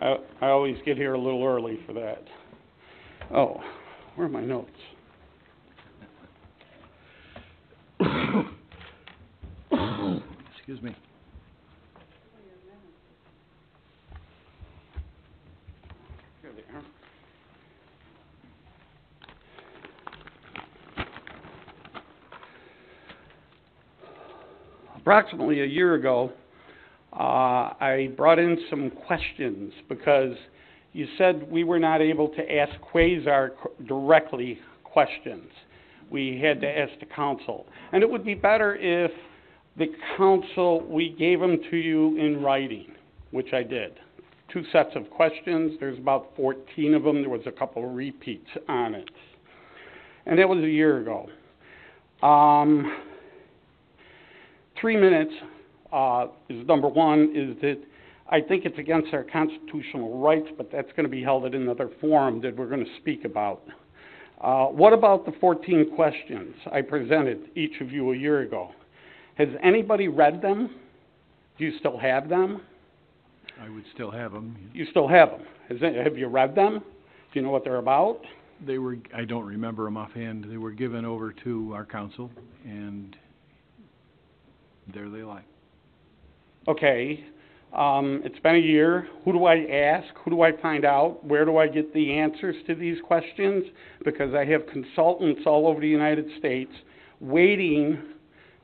I always get here a little early for that. Oh, where are my notes? Excuse me. Here they are. Approximately a year ago, I brought in some questions because you said we were not able to ask Quasar directly questions. We had to ask the council. And it would be better if the council, we gave them to you in writing, which I did. 2 sets of questions. There's about 14 of them. There was a couple of repeats on it. And that was a year ago. 3 minutes is number one, is that I think it's against our constitutional rights, but that's going to be held at another forum that we're going to speak about. What about the 14 questions I presented each of you a year ago? Has anybody read them? Do you still have them? I would still have them. You still have them. Have you read them? Do you know what they're about? They were, I don't remember them offhand. They were given over to our council, and there they lie. Okay. It's been a year. Who do I ask? Who do I find out? Where do I get the answers to these questions? Because I have consultants all over the United States waiting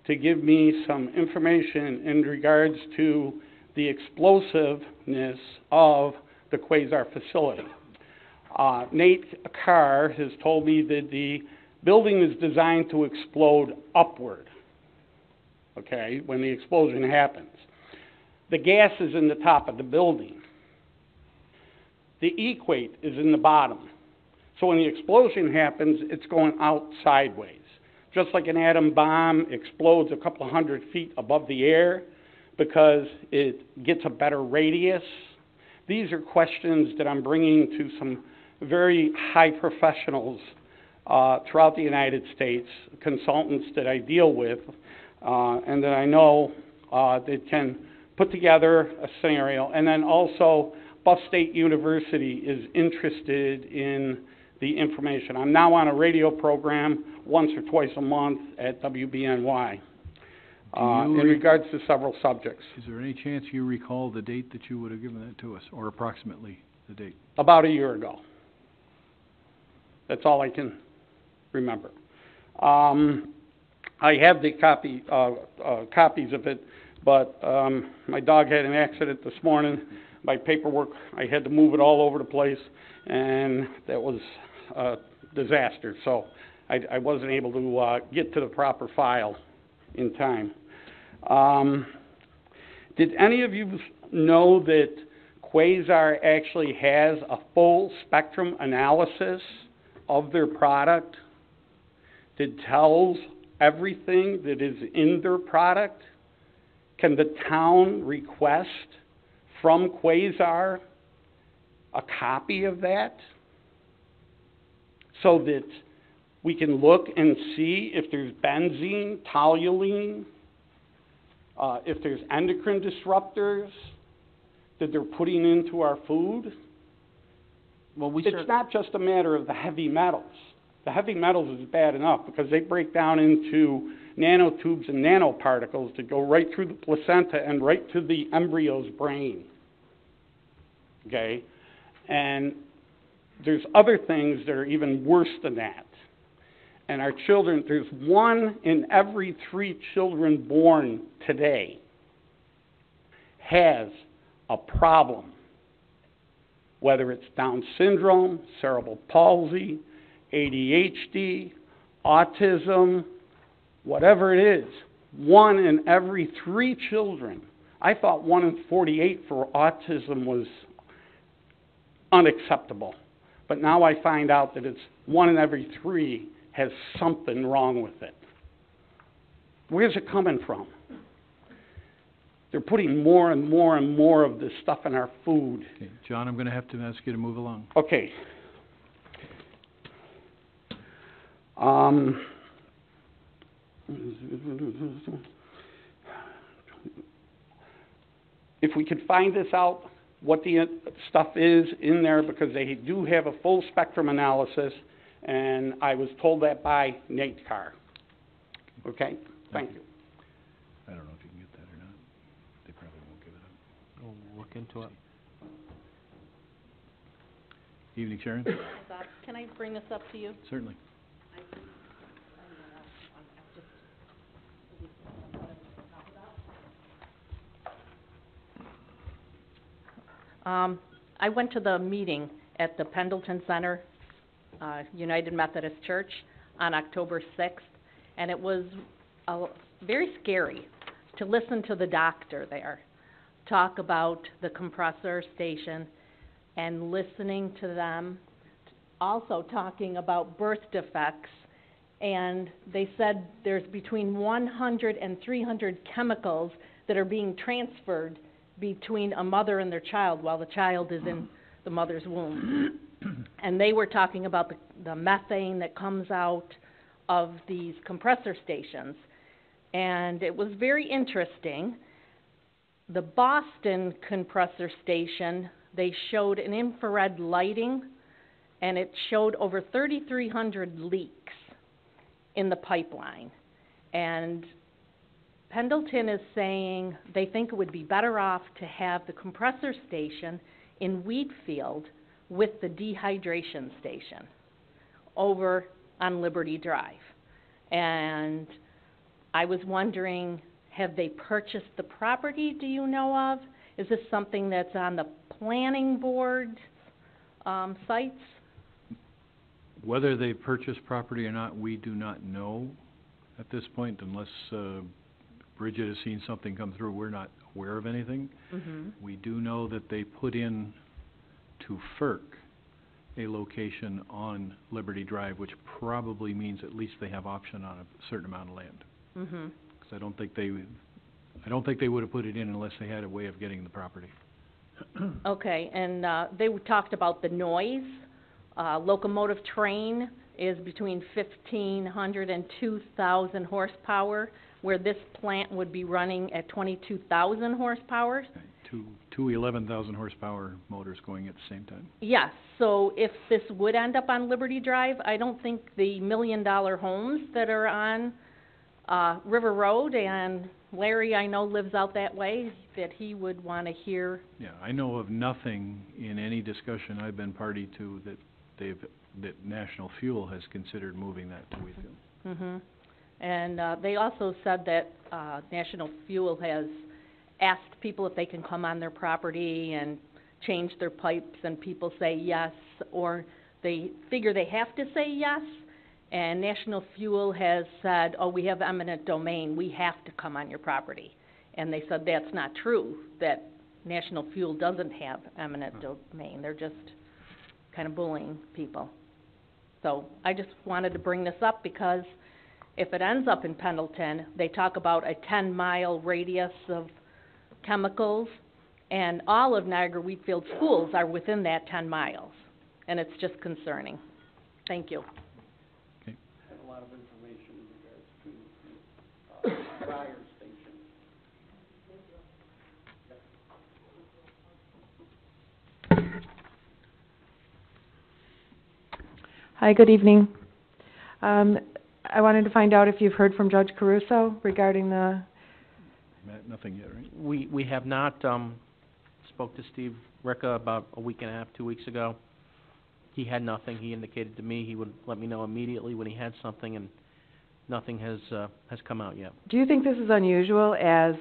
to give me some information in regards to the explosiveness of the Quasar facility. Nate Carr has told me that the building is designed to explode upward, okay, when the explosion happens. The gas is in the top of the building. The equate is in the bottom. So when the explosion happens, it's going out sideways. Just like an atom bomb explodes a couple 100 feet above the air because it gets a better radius. These are questions that I'm bringing to some very high professionals throughout the United States, consultants that I deal with, and that I know that can put together a scenario. And then also, Buff State University is interested in the information. I'm now on a radio program once or twice a month at WBNY in regards to several subjects. Is there any chance you recall the date that you would have given that to us, or approximately the date? About a year ago. That's all I can remember. I have the copies of it, but my dog had an accident this morning. My paperwork, I had to move it all over the place, and that was a disaster. So I wasn't able to get to the proper file in time. Did any of you know that Quasar actually has a full spectrum analysis of their product that tells everything that is in their product? Can the town request from Quasar a copy of that so that we can look and see if there's benzene, toluene, if there's endocrine disruptors that they're putting into our food? Well, it's not just a matter of the heavy metals. The heavy metals is bad enough because they break down into nanotubes and nanoparticles that go right through the placenta and right to the embryo's brain. Okay? And there's other things that are even worse than that. And our children, there's 1 in every 3 children born today has a problem. Whether it's Down syndrome, cerebral palsy, ADHD, autism, whatever it is, 1 in every 3 children. I thought 1 in 48 for autism was unacceptable. But now I find out that it's 1 in every 3 has something wrong with it. Where's it coming from? They're putting more and more and more of this stuff in our food. Okay, John, I'm going to have to ask you to move along. Okay. If we could find this out, what the stuff is in there, because they do have a full spectrum analysis, and I was told that by Nate Carr. Okay, thank you. I don't know if you can get that or not. They probably won't give it up. We'll look into it. Evening, Sharon? Can I bring this up to you? Certainly. I went to the meeting at the Pendleton Center, United Methodist Church, on October 6th, and it was very scary to listen to the doctor there talk about the compressor station and listening to them also talking about birth defects. And they said there's between 100 and 300 chemicals that are being transferred between a mother and their child while the child is in the mother's womb. And they were talking about the methane that comes out of these compressor stations. And it was very interesting. The Boston compressor station, they showed an infrared lighting, and it showed over 3,300 leaks in the pipeline. And Pendleton is saying they think it would be better off to have the compressor station in Wheatfield with the dehydration station over on Liberty Drive. And I was wondering, have they purchased the property, do you know of? Is this something that's on the planning board sites? Whether they purchased property or not, we do not know at this point, unless Bridget has seen something come through. We're not aware of anything. Mm-hmm. We do know that they put in to FERC a location on Liberty Drive, which probably means at least they have option on a certain amount of land. Mm-hmm. Because I don't think they would have put it in unless they had a way of getting the property. Okay, and they talked about the noise. Locomotive train is between 1,500 and 2,000 horsepower, where this plant would be running at 22,000 horsepower. Okay. Two 11,000 horsepower motors going at the same time. Yes, so if this would end up on Liberty Drive, I don't think the $1 million homes that are on River Road, and Larry, I know, lives out that way, that he would want to hear. Yeah, I know of nothing in any discussion I've been party to that that National Fuel has considered moving that to Wheatfield. Mm-hmm. And they also said that National Fuel has asked people if they can come on their property and change their pipes, and people say yes, or they figure they have to say yes. And National Fuel has said, oh, we have eminent domain, we have to come on your property. And they said that's not true, that National Fuel doesn't have eminent domain. They're just kind of bullying people. So I just wanted to bring this up because if it ends up in Pendleton, they talk about a 10-mile radius of chemicals, and all of Niagara Wheatfield schools are within that 10 miles. And it's just concerning. Thank you. Okay. I have a lot of information in regards to Briar Station. Hi, good evening. I wanted to find out if you've heard from Judge Caruso regarding the... Matt, nothing yet, right? We have not, spoke to Steve Ricca about a week and a half, 2 weeks ago. He had nothing. He indicated to me he would let me know immediately when he had something, and nothing has come out yet. Do you think this is unusual, as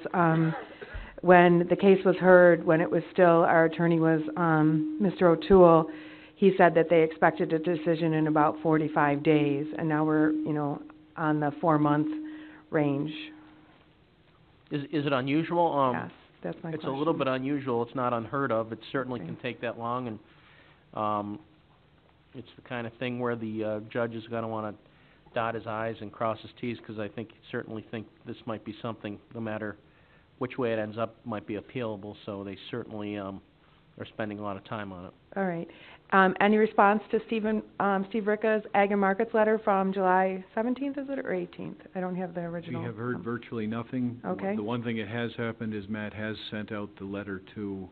when the case was heard, when it was still, our attorney was Mr. O'Toole, he said that they expected a decision in about 45 days, and now we're, on the 4-month range. Is it unusual? Yes, that's my It's question. a little bit unusual. It's not unheard of. It certainly Okay. can take that long, and it's the kind of thing where the judge is going to want to dot his I's and cross his T's, because I certainly think this might be something, no matter which way it ends up, might be appealable, so they certainly are spending a lot of time on it. All right. Any response to Steve Ricca's Ag and Markets letter from July 17th, is it, or 18th? I don't have the original. We have heard virtually nothing. Okay. The one thing that has happened is Matt has sent out the letter to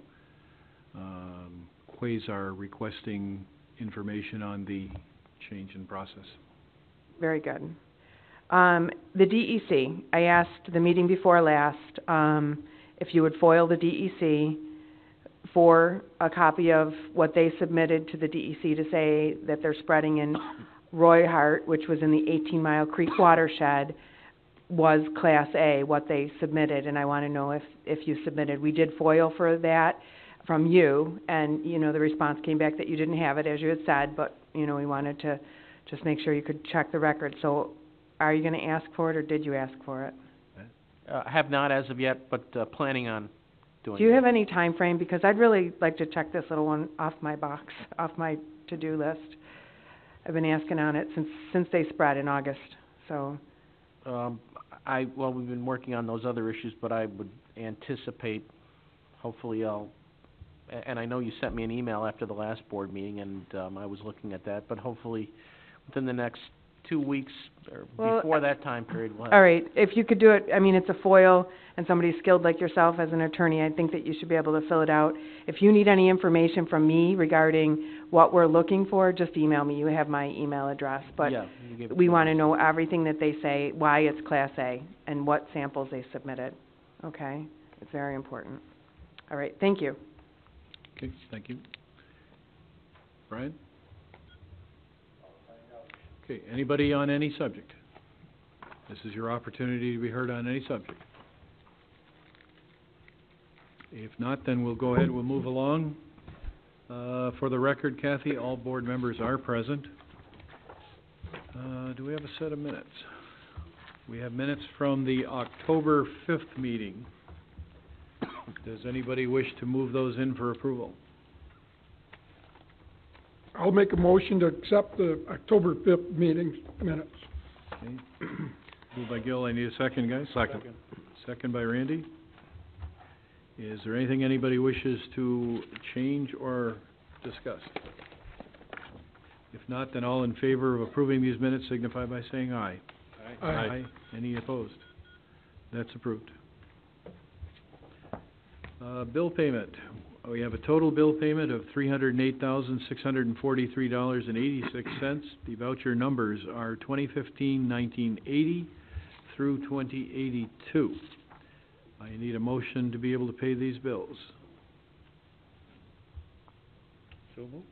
Quasar requesting information on the change in process. Very good. The DEC, I asked the meeting before last, if you would FOIL the DEC for a copy of what they submitted to the DEC to say that they're spreading in Roy Hart, which was in the 18-Mile Creek watershed, was Class A, what they submitted, and I want to know if you submitted. We did FOIL for that from you, and, you know, the response came back that you didn't have it, as you had said, but, you know, we wanted to just make sure you could check the record. So are you going to ask for it, or did you ask for it? I have not as of yet, but planning on doing Do you that. have any time frame? Because I'd really like to check this little one off my box, off my to-do list. I've been asking on it since they spread in August, so. Well, we've been working on those other issues, but I would anticipate, hopefully and I know you sent me an email after the last board meeting, and I was looking at that, but hopefully within the next 2 weeks, or before that time period, we'll have. All right, if you could do it, I mean, it's a FOIL, and somebody skilled like yourself as an attorney, I think that you should be able to fill it out. If you need any information from me regarding what we're looking for, just email me. You have my email address, but Yeah, you gave it we to me. want to know everything that they say, why it's Class A, and what samples they submitted, okay? It's very important. All right, thank you. Okay, thank you. Brian? Okay, anybody on any subject? This is your opportunity to be heard on any subject. If not, then we'll go ahead, we'll move along. For the record, Kathy, all board members are present. Do we have a set of minutes? We have minutes from the October 5th meeting. Does anybody wish to move those in for approval? I'll make a motion to accept the October 5th meeting minutes. Okay. Moved by Gil, I need a second, guys? Second. Second by Randy. Is there anything anybody wishes to change or discuss? If not, then all in favor of approving these minutes signify by saying aye. Aye. Aye. Any opposed? That's approved. Bill payment. We have a total bill payment of $308,643.86. The voucher numbers are 2015-1980 through 2082. I need a motion to be able to pay these bills. So moved.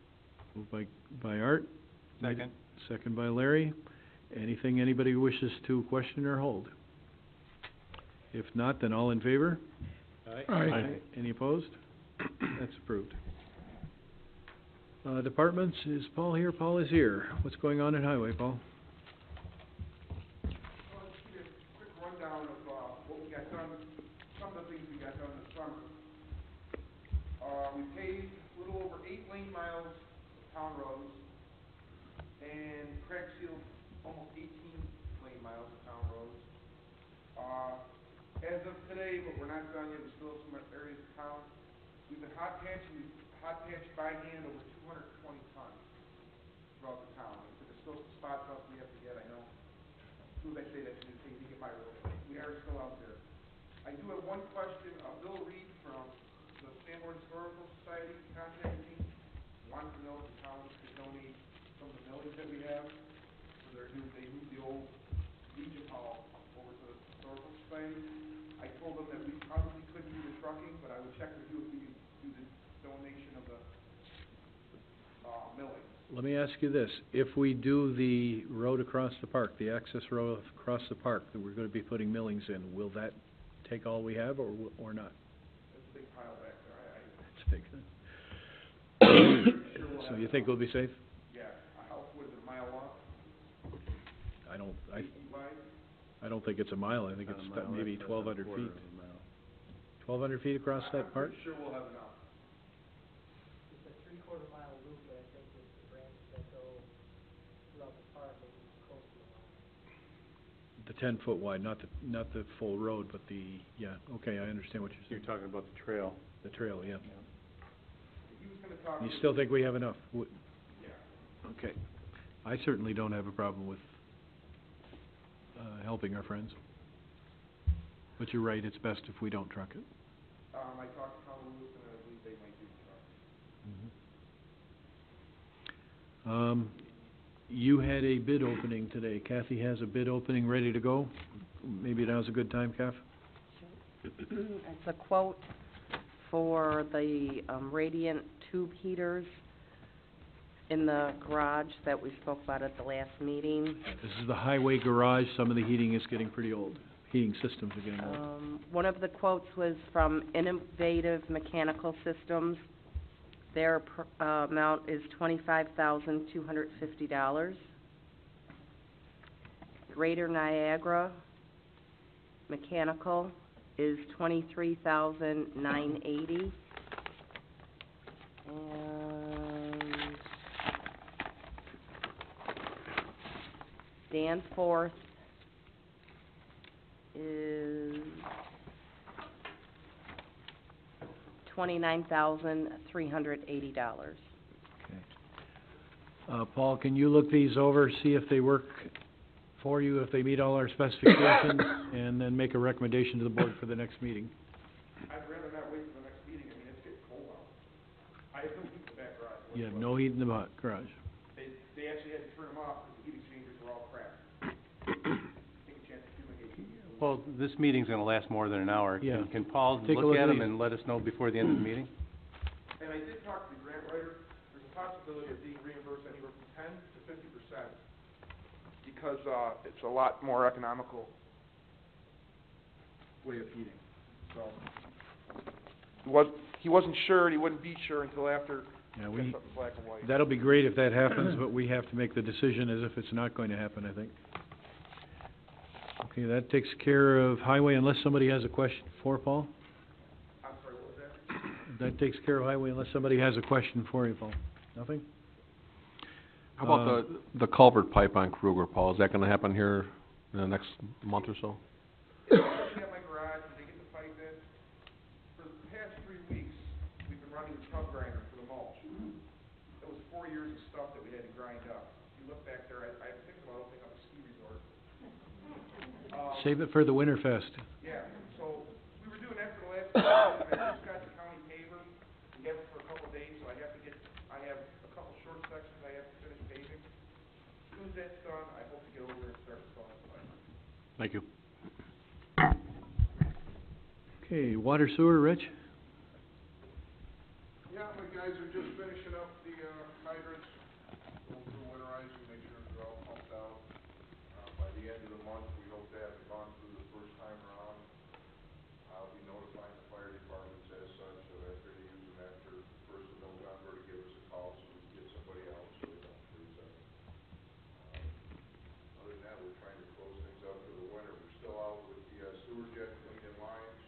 Moved by Art. Second. Second by Larry. Anything anybody wishes to question or hold? If not, then all in favor? Aye. Any opposed? That's approved. Departments, is Paul here? Paul is here. What's going on at Highway, Paul? Well, let's give you a quick rundown of what we got done, some of the things we got done this summer. We paved a little over 8 lane miles of town roads and crack sealed almost 18 lane miles of town roads. As of today, but we're not done yet, we still have some areas of town. We've been hot patched by hand over 220 tons throughout the town. So there's still some spots up we have to get, I know. As soon as I say that, you can get my road. We are still out there. I do have one question. Bill Reed from the Sanborn Historical Society contacted me. Wanted to know if the town could donate some of the millings that we have. So they moved the old Legion Hall over to the Historical Society. I told them that we probably couldn't do the trucking, but I would check with you if we could do the donation of the millings. Let me ask you this. If we do the road across the park, the access road across the park that we're going to be putting millings in, will that take all we have or not? There's a big pile back there. It's big, huh? So you think we'll be safe? Yeah, what is it, a mile long? I 8 feet wide? don't think it's a mile. I think it's about maybe 1,200 feet. 1,200 feet across that park? I'm pretty sure we'll have enough. It's a 3/4 mile loop, but I think it's the branches that go throughout the park, maybe close to a mile. The 10-foot wide, not the full road, but yeah, okay, I understand what you're saying. You're talking about the trail. The trail, yeah. He was gonna talk. You still think we have enough? Yeah. Okay. I certainly don't have a problem with helping our friends. But you're right, it's best if we don't truck it. I talked to Tom Lewis, and I believe they might do the truck. You had a bid opening today. Kathy has a bid opening ready to go. Maybe now's a good time, Kath? It's a quote for the, radiant tube heaters in the garage that we spoke about at the last meeting. This is the highway garage. Some of the heating is getting pretty old. Heating systems are getting old. One of the quotes was from Innovative Mechanical Systems. Their amount is $25,250. Greater Niagara Mechanical is $23,980. And Danforth is $29,380. Paul, can you look these over, see if they work for you, if they meet all our specifications, and then make a recommendation to the board for the next meeting? I'd rather not wait for the next meeting, I mean, it's getting cold out. I have no heat in the back garage. You have no heat in the garage. They actually had to turn them off because the heat exchangers were all cracked. Take a chance to fumigate. Well, this meeting's gonna last more than an hour. Yeah. Can Paul Take a look look at at them these. and let us know before the end of the meeting? And I did talk to the grant writer, there's a possibility of being reimbursed anywhere from 10 to 50%, because, it's a lot more economical way of heating, so. He wasn't sure, and he wouldn't be sure until after Yeah, we get something black and white. that'll be great if that happens, but we have to make the decision as if it's not going to happen, I think. Okay, that takes care of highway, unless somebody has a question for Paul? I'm sorry, what was that? That takes care of highway, unless somebody has a question for you, Paul. Nothing? How about the culvert pipe on Kruger, Paul? Is that gonna happen here in the next month or so? Looking at my garage, when they get the pipe in, for the past 3 weeks, we've been running the tub grinder for the mulch. That was 4 years of stuff that we had to grind up. If you look back there, I'm thinking about opening up a ski resort. Save it for the Winterfest. Yeah, so we were doing that for the last 2 years, and I just got the county paver. We have it for a couple of days, so I have a couple short sections I have to finish paving. As soon as that's done, I hope to get over there and start installing the pipe. Thank you. Okay, water sewer, Rich? Yeah, my guys are just finishing up the, hydrants, going through winterizing, make sure they're all pumped out. By the end of the month, we hope to have it gone through the first time around. I'll be notifying the fire departments as such, so after they use them after first of November, to give us a call so we can get somebody out so they don't freeze up. Other than that, we're trying to close things up for the winter. We're still out with the, sewer jet cleaning lines.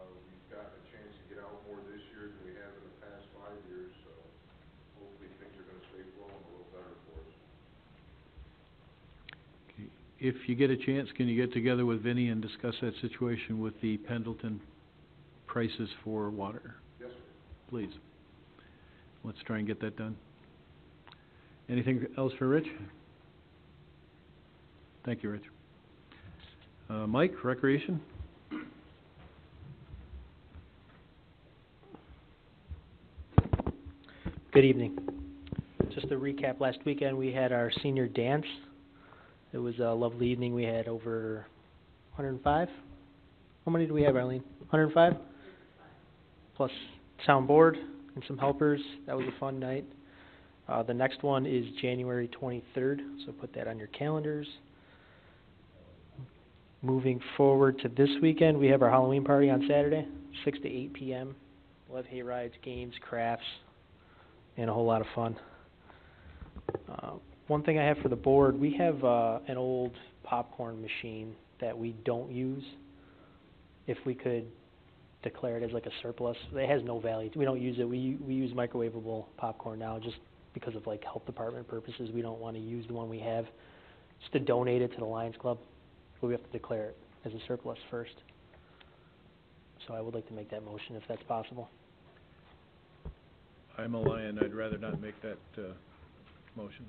We've gotten a chance to get out more this year than we have in the past 5 years, so hopefully things are gonna stay flowing a little better for us. Okay. If you get a chance, can you get together with Vinnie and discuss that situation with the Pendleton prices for water? Yes, sir. Please. Let's try and get that done. Anything else for Rich? Thank you, Rich. Mike, Recreation? Good evening. Just to recap, last weekend we had our senior dance. It was a lovely evening. We had over 105. How many do we have, Arlene? 105? Plus soundboard and some helpers. That was a fun night. The next one is January 23rd, so put that on your calendars. Moving forward to this weekend, we have our Halloween party on Saturday, 6 to 8 p.m. We'll have hay rides, games, crafts, and a whole lot of fun. One thing I have for the board, we have an old popcorn machine that we don't use. If we could declare it as like a surplus, it has no value. We don't use it. We use microwavable popcorn now just because of like health department purposes. We don't want to use the one we have. Just to donate it to the Lions Club, but we have to declare it as a surplus first. So I would like to make that motion if that's possible. I'm a Lion. I'd rather not make that motion.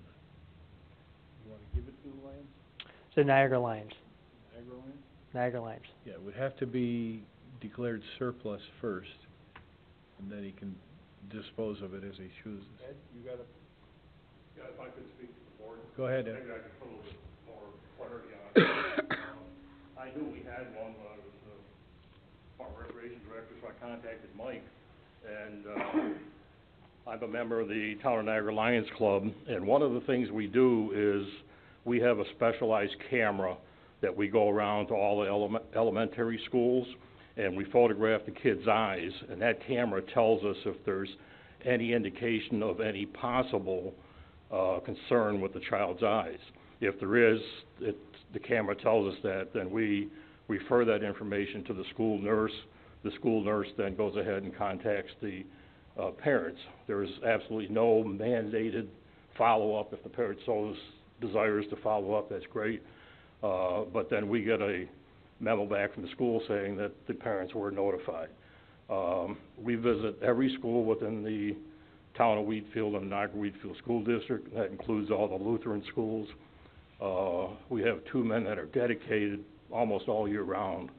You want to give it to the Lions? So Niagara Lions. Niagara Lions? Niagara Lions. Yeah, it would have to be declared surplus first, and then he can dispose of it as he chooses. Ed, you got a If I could speak to the board. Go ahead, Ed. Maybe I could put a little bit more clarity on it. I knew we had one when I was Park Recreation Director, so I contacted Mike. And I'm a member of the Town of Niagara Lions Club, and one of the things we do is we have a specialized camera that we go around to all the elementary schools, and we photograph the kids' eyes, and that camera tells us if there's any indication of any possible concern with the child's eyes. If there is, the camera tells us that, then we refer that information to the school nurse. The school nurse then goes ahead and contacts the parents. There is absolutely no mandated follow-up. If the parent so desires to follow up, that's great. But then we get a memo back from the school saying that the parents were notified. We visit every school within the town of Wheatfield and the Niagara-Wheatfield School District. That includes all the Lutheran schools. We have 2 men that are dedicated almost all year round.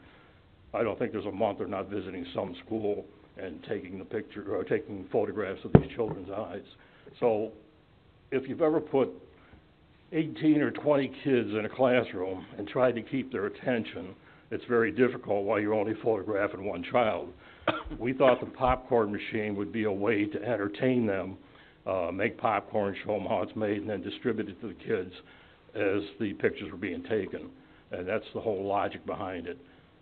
I don't think there's a month they're not visiting some school and taking the picture or taking photographs of these children's eyes. So if you've ever put 18 or 20 kids in a classroom and tried to keep their attention, it's very difficult while you're only photographing one child. We thought the popcorn machine would be a way to entertain them, make popcorn, show them how it's made, and then distribute it to the kids as the pictures were being taken. And that's the whole logic behind it.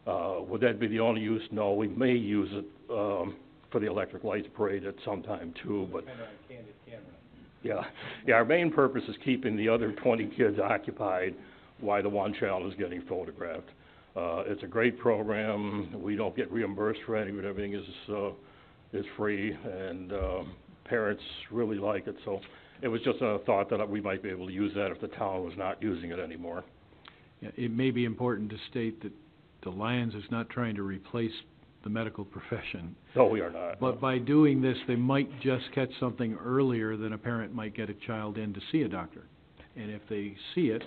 Would that be the only use? No, we may use it for the electric lights parade at some time too, but yeah, our main purpose is keeping the other 20 kids occupied while the one child is getting photographed. It's a great program. We don't get reimbursed for any of it. Everything is free, and parents really like it. So it was just a thought that we might be able to use that if the town was not using it anymore. Yeah, it may be important to state that the Lions is not trying to replace the medical profession. No, we are not. But by doing this, they might just catch something earlier than a parent might get a child in to see a doctor. And if they see it,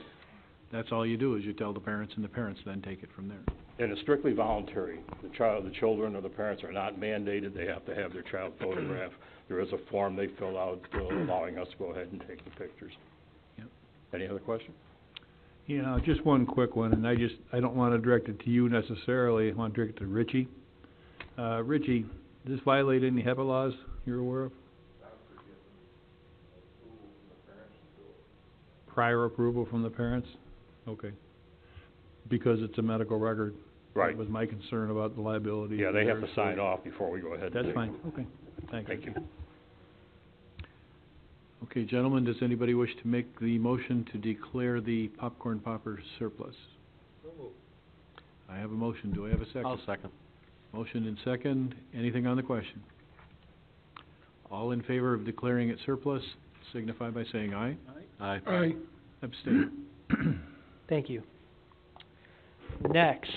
that's all you do is you tell the parents, and the parents then take it from there. And it's strictly voluntary. The children or the parents are not mandated. They have to have their child photographed. There is a form they fill out allowing us to go ahead and take the pictures. Yep. Any other question? Yeah, just one quick one, and I don't want to direct it to you necessarily. I want to direct it to Richie. Richie, does this violate any HEPA laws you're aware of? Prior approval from the parents? Okay. Because it's a medical record. Right. That was my concern about the liability. Yeah, they have to sign off before we go ahead. That's fine, okay. Thank you. Thank you. Okay, gentlemen, does anybody wish to make the motion to declare the popcorn popper surplus? I have a motion. Do I have a second? I'll second. Motion and second. Anything on the question? All in favor of declaring it surplus, signify by saying aye. Aye. Aye. Abstain. Thank you. Next,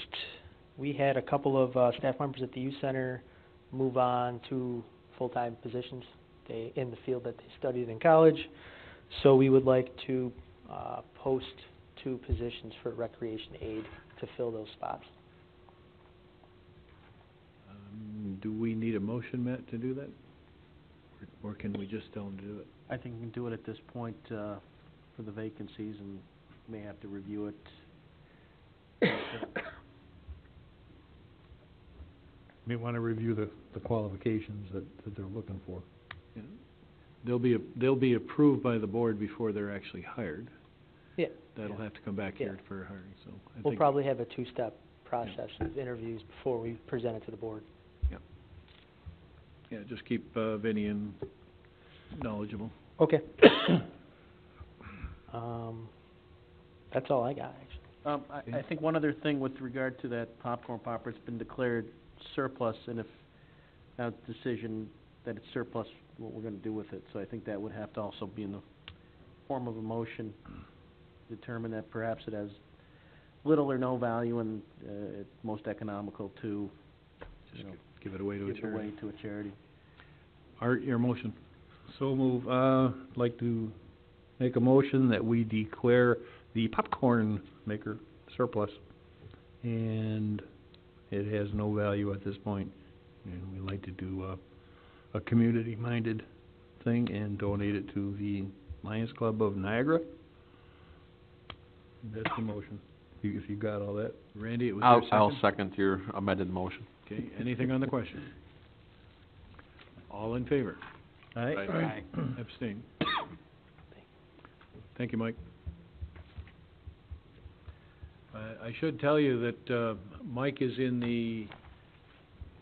we had a couple of staff members at the youth center move on to full-time positions in the field that they studied in college. So we would like to post 2 positions for recreation aid to fill those spots. Do we need a motion, Matt, to do that? Or can we just tell them to do it? I think we can do it at this point, for the vacancies, and may have to review it. May want to review the qualifications that they're looking for. Yeah. They'll be approved by the board before they're actually hired. Yeah. That'll have to come back here for hiring, so I We'll think. probably have a 2-step process of interviews before we present it to the board. Yeah, just keep Vinnie knowledgeable. Okay. That's all I got, actually. I think one other thing with regard to that popcorn popper, it's been declared surplus, and if now decision that it's surplus, what we're gonna do with it. So I think that would have to also be in the form of a motion, determine that perhaps it has little or no value and it's most economical to, Give it away to a give it away charity. to a charity. Art, your motion. So move, I'd like to make a motion that we declare the popcorn maker surplus. And it has no value at this point. And we'd like to do a community-minded thing and donate it to the Lions Club of Niagara. That's the motion, if you got all that. Randy, it was your second? I'll second your amended motion. Okay, anything on the question? All in favor? Aye? Aye. Abstain. Thank you, Mike. I should tell you that, Mike is in the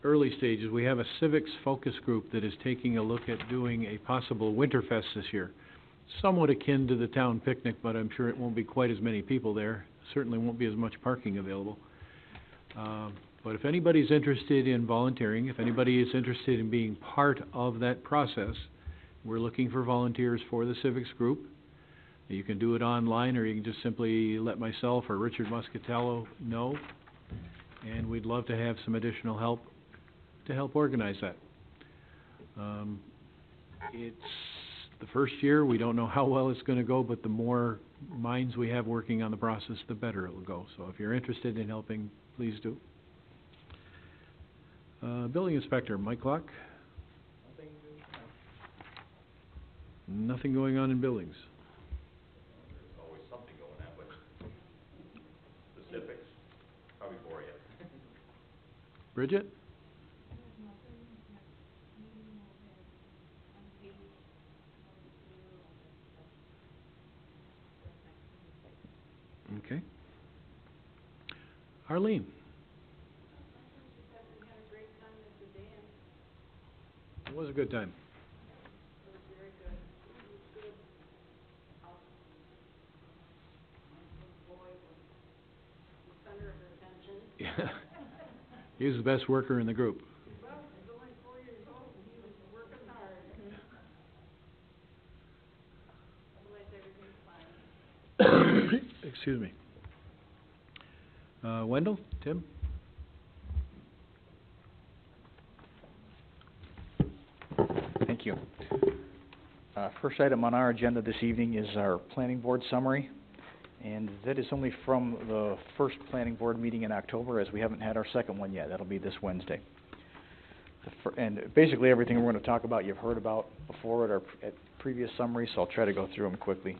early stages. We have a civics focus group that is taking a look at doing a possible Winterfest this year. Somewhat akin to the town picnic, but I'm sure it won't be quite as many people there. Certainly won't be as much parking available. But if anybody's interested in volunteering, if anybody is interested in being part of that process, we're looking for volunteers for the civics group. You can do it online, or you can just simply let myself or Richard Muscatello know, and we'd love to have some additional help to help organize that. It's the first year, we don't know how well it's gonna go, but the more minds we have working on the process, the better it will go. So if you're interested in helping, please do. Building Inspector, Mike Clark? Nothing going on in buildings. Bridget? Okay. Arlene? It was a good time. Yeah. He was the best worker in the group. Excuse me. Wendell? Tim? Thank you. First item on our agenda this evening is our planning board summary, and that is only from the first planning board meeting in October, as we haven't had our second one yet. That'll be this Wednesday. And basically everything we're going to talk about you've heard about before at previous summaries, so I'll try to go through them quickly.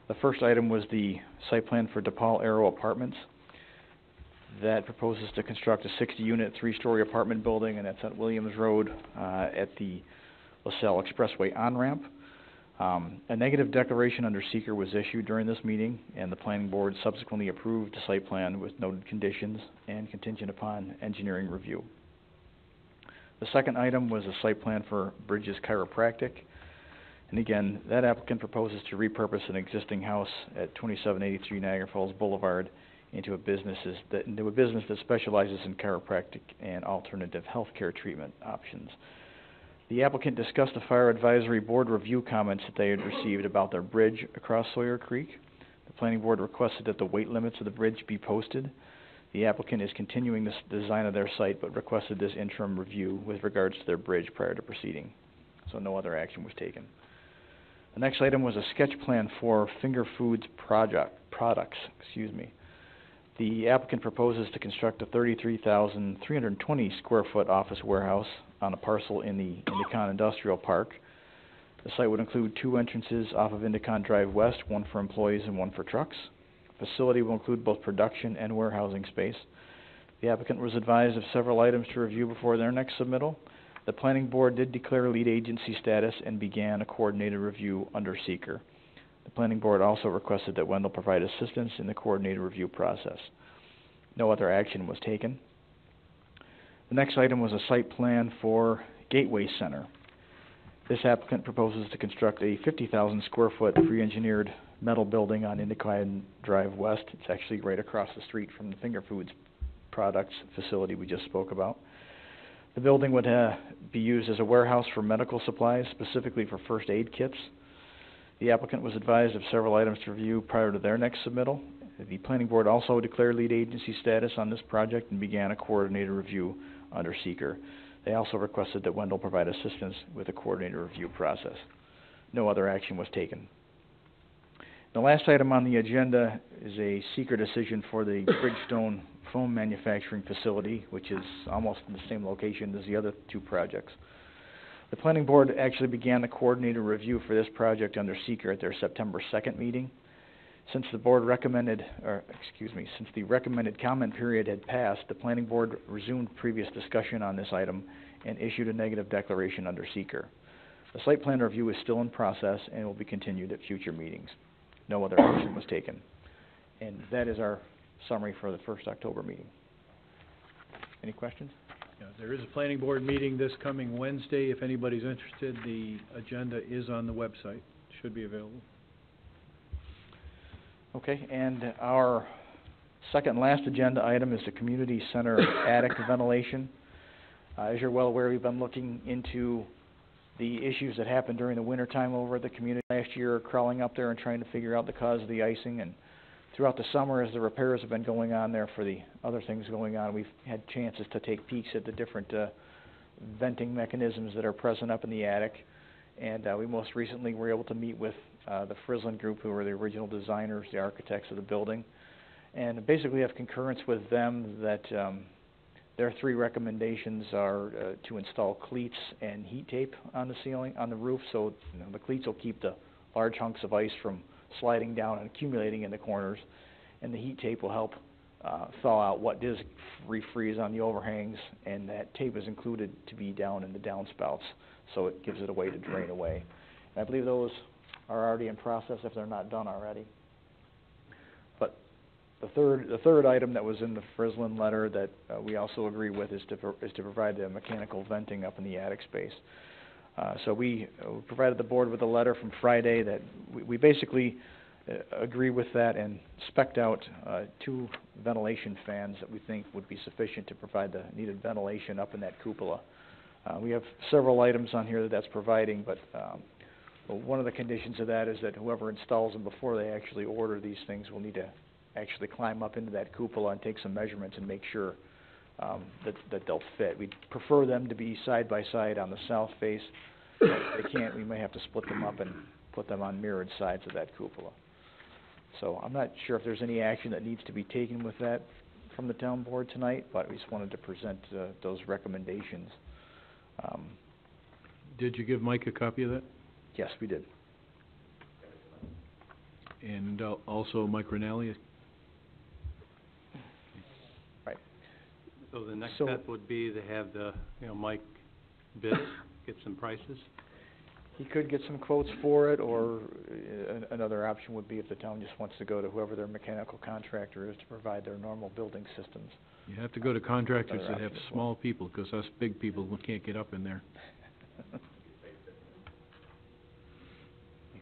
The first item was the site plan for DePaul Aero Apartments. That proposes to construct a 60-unit, 3-story apartment building, and that's at Williams Road at the LaSalle Expressway on-ramp. A negative declaration under seeker was issued during this meeting, and the planning board subsequently approved the site plan with noted conditions and contingent upon engineering review. The second item was a site plan for Bridges Chiropractic. And again, that applicant proposes to repurpose an existing house at 2783 Niagara Falls Boulevard into a business that specializes in chiropractic and alternative healthcare treatment options. The applicant discussed the fire advisory board review comments that they had received about their bridge across Sawyer Creek. The planning board requested that the weight limits of the bridge be posted. The applicant is continuing this design of their site, but requested this interim review with regards to their bridge prior to proceeding. So no other action was taken. The next item was a sketch plan for Finger Foods products. The applicant proposes to construct a 33,320 square foot office warehouse on a parcel in the Indicon Industrial Park. The site would include 2 entrances off of Indicon Drive West, one for employees and one for trucks. The facility will include both production and warehousing space. The applicant was advised of several items to review before their next submittal. The planning board did declare lead agency status and began a coordinated review under seeker. The planning board also requested that Wendell provide assistance in the coordinated review process. No other action was taken. The next item was a site plan for Gateway Center. This applicant proposes to construct a 50,000 square foot pre-engineered metal building on Indicon Drive West. It's actually right across the street from the Finger Foods products facility we just spoke about. The building would be used as a warehouse for medical supplies, specifically for first aid kits. The applicant was advised of several items to review prior to their next submittal. The planning board also declared lead agency status on this project and began a coordinated review under seeker. They also requested that Wendell provide assistance with the coordinated review process. No other action was taken. The last item on the agenda is a seeker decision for the Bridgestone foam manufacturing facility, which is almost in the same location as the other 2 projects. The planning board actually began the coordinated review for this project under seeker at their September 2nd meeting. Since the recommended comment period had passed, the planning board resumed previous discussion on this item and issued a negative declaration under seeker. The site plan review is still in process and will be continued at future meetings. No other action was taken. And that is our summary for the first October meeting. Any questions? Yeah, there is a planning board meeting this coming Wednesday. If anybody's interested, the agenda is on the website. Should be available. Okay, and our second and last agenda item is the community center attic ventilation. As you're well aware, we've been looking into the issues that happened during the winter time over at the community last year, crawling up there and trying to figure out the cause of the icing. And throughout the summer, as the repairs have been going on there for the other things going on, we've had chances to take peeks at the different venting mechanisms that are present up in the attic. And we most recently were able to meet with the Frizzlin Group, who were the original designers, the architects of the building, and basically have concurrence with them that their three recommendations are to install cleats and heat tape on the ceiling, on the roof, so the cleats will keep the large hunks of ice from sliding down and accumulating in the corners, and the heat tape will help thaw out what does refreeze on the overhangs, and that tape is included to be down in the downspouts, so it gives it a way to drain away. And I believe those are already in process if they're not done already. But the third item that was in the Frizzlin letter that we also agree with is to provide the mechanical venting up in the attic space. So we provided the board with a letter from Friday that we basically agree with that and spec'd out 2 ventilation fans that we think would be sufficient to provide the needed ventilation up in that cupola. We have several items on here that's providing, but one of the conditions of that is that whoever installs them before they actually order these things will need to actually climb up into that cupola and take some measurements and make sure that they'll fit. We'd prefer them to be side by side on the south face. If they can't, we may have to split them up and put them on mirrored sides of that cupola. So I'm not sure if there's any action that needs to be taken with that from the town board tonight, but we just wanted to present those recommendations. Did you give Mike a copy of that? Yes, we did. And also Mike Rinaldi? Right. So the next step would be to have the, Mike bid, get some prices? He could get some quotes for it, or another option would be if the town just wants to go to whoever their mechanical contractor is to provide their normal building systems. You have to go to contractors that have small people, because us big people can't get up in there.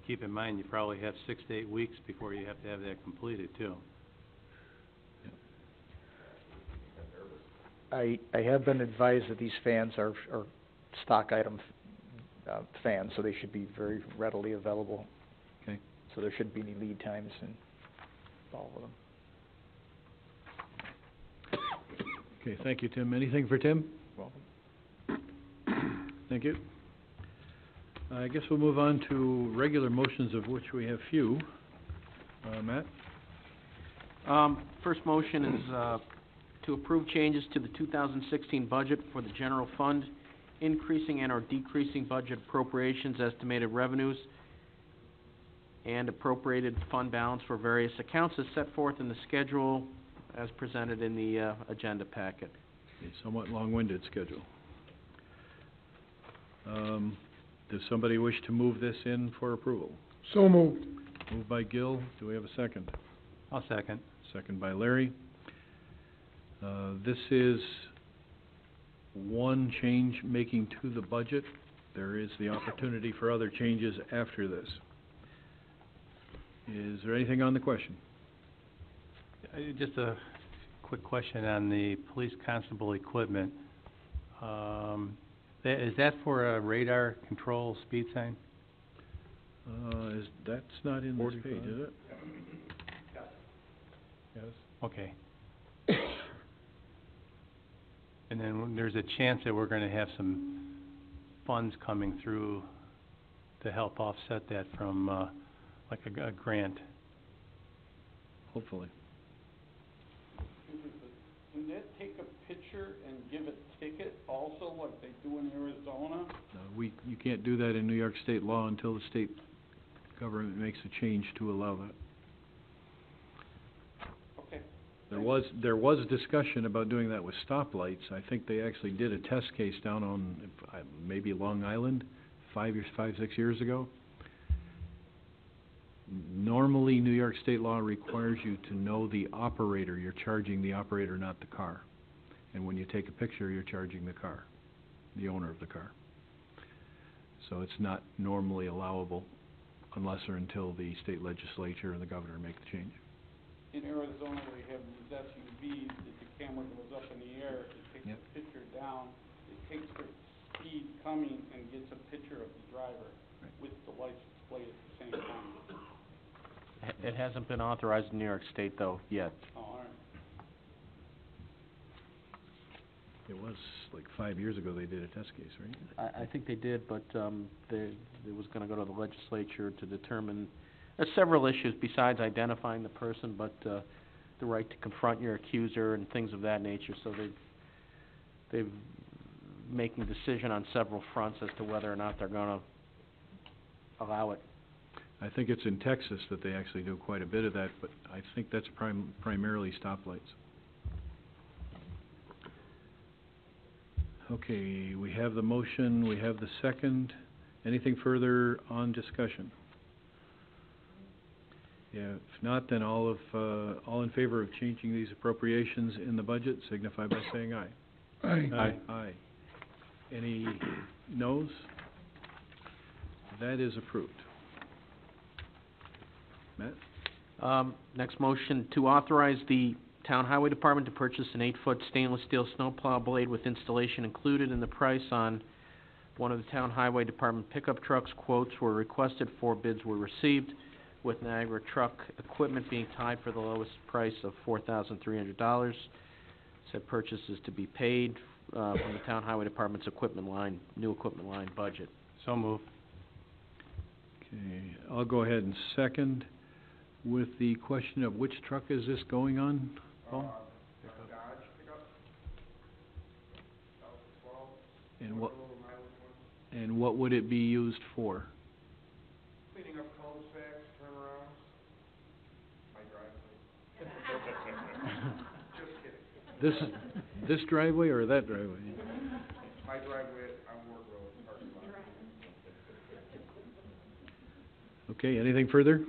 Keep in mind, you probably have 6 to 8 weeks before you have to have that completed, too. I have been advised that these fans are stock item fans, so they should be very readily available. Okay. So there shouldn't be any lead times involved with them. Okay, thank you, Tim. Anything for Tim? Welcome. Thank you. I guess we'll move on to regular motions, of which we have few. Matt? First motion is to approve changes to the 2016 budget for the general fund, increasing and or decreasing budget appropriations, estimated revenues, and appropriated fund balance for various accounts as set forth in the schedule as presented in the agenda packet. A somewhat long-winded schedule. Does somebody wish to move this in for approval? So moved. Moved by Gil. Do we have a second? I'll second. Second by Larry. This is one change making to the budget. There is the opportunity for other changes after this. Is there anything on the question? Just a quick question on the police constable equipment. Is that for a radar control speed sign? That's not in this page, is it? Yes. Okay. And then there's a chance that we're going to have some funds coming through to help offset that from, like a grant. Hopefully. Can that take a picture picture and give a ticket also, like they do in Arizona? You can't do that in New York state law until the state government makes a change to allow that. Okay. There was discussion about doing that with stoplights. I think they actually did a test case down on, maybe Long Island, 6 years ago. Normally, New York state law requires you to know the operator. You're charging the operator, not the car. And when you take a picture, you're charging the car, the owner of the car. So it's not normally allowable unless or until the state legislature and the governor make the change. In Arizona, they have these SUVs that the camera goes up in the air, it takes Yep. a picture down, it takes the speed coming and gets a picture of the driver with the license plate at the same time. It hasn't been authorized in New York State, though, yet. Oh, all right. It was like 5 years ago they did a test case, right? I think they did, but it was gonna go to the legislature to determine, several issues besides identifying the person, but the right to confront your accuser and things of that nature, so they've making a decision on several fronts as to whether or not they're gonna allow it. I think it's in Texas that they actually do quite a bit of that, but I think that's primarily stoplights. Okay, we have the motion, we have the second. Anything further on discussion? Yeah, if not, then all in favor of changing these appropriations in the budget signify by saying aye. Aye. Aye. Any noes? That is approved. Matt? Next motion, to authorize the Town Highway Department to purchase an 8-foot stainless steel snowplow blade with installation included in the price on one of the Town Highway Department pickup trucks. Quotes were requested, 4 bids were received, with Niagara truck equipment being tied for the lowest price of $4,300. Said purchase is to be paid from the Town Highway Department's new equipment line budget. So move. Okay, I'll go ahead and second with the question of which truck is this going on, Paul? Dodge pickup, 2012. And what would it be used for? Cleaning up cul-de-sacs, turnarounds, my driveway. Just kidding. This driveway or that driveway? My driveway on Ward Road, parking lot. Okay, anything further?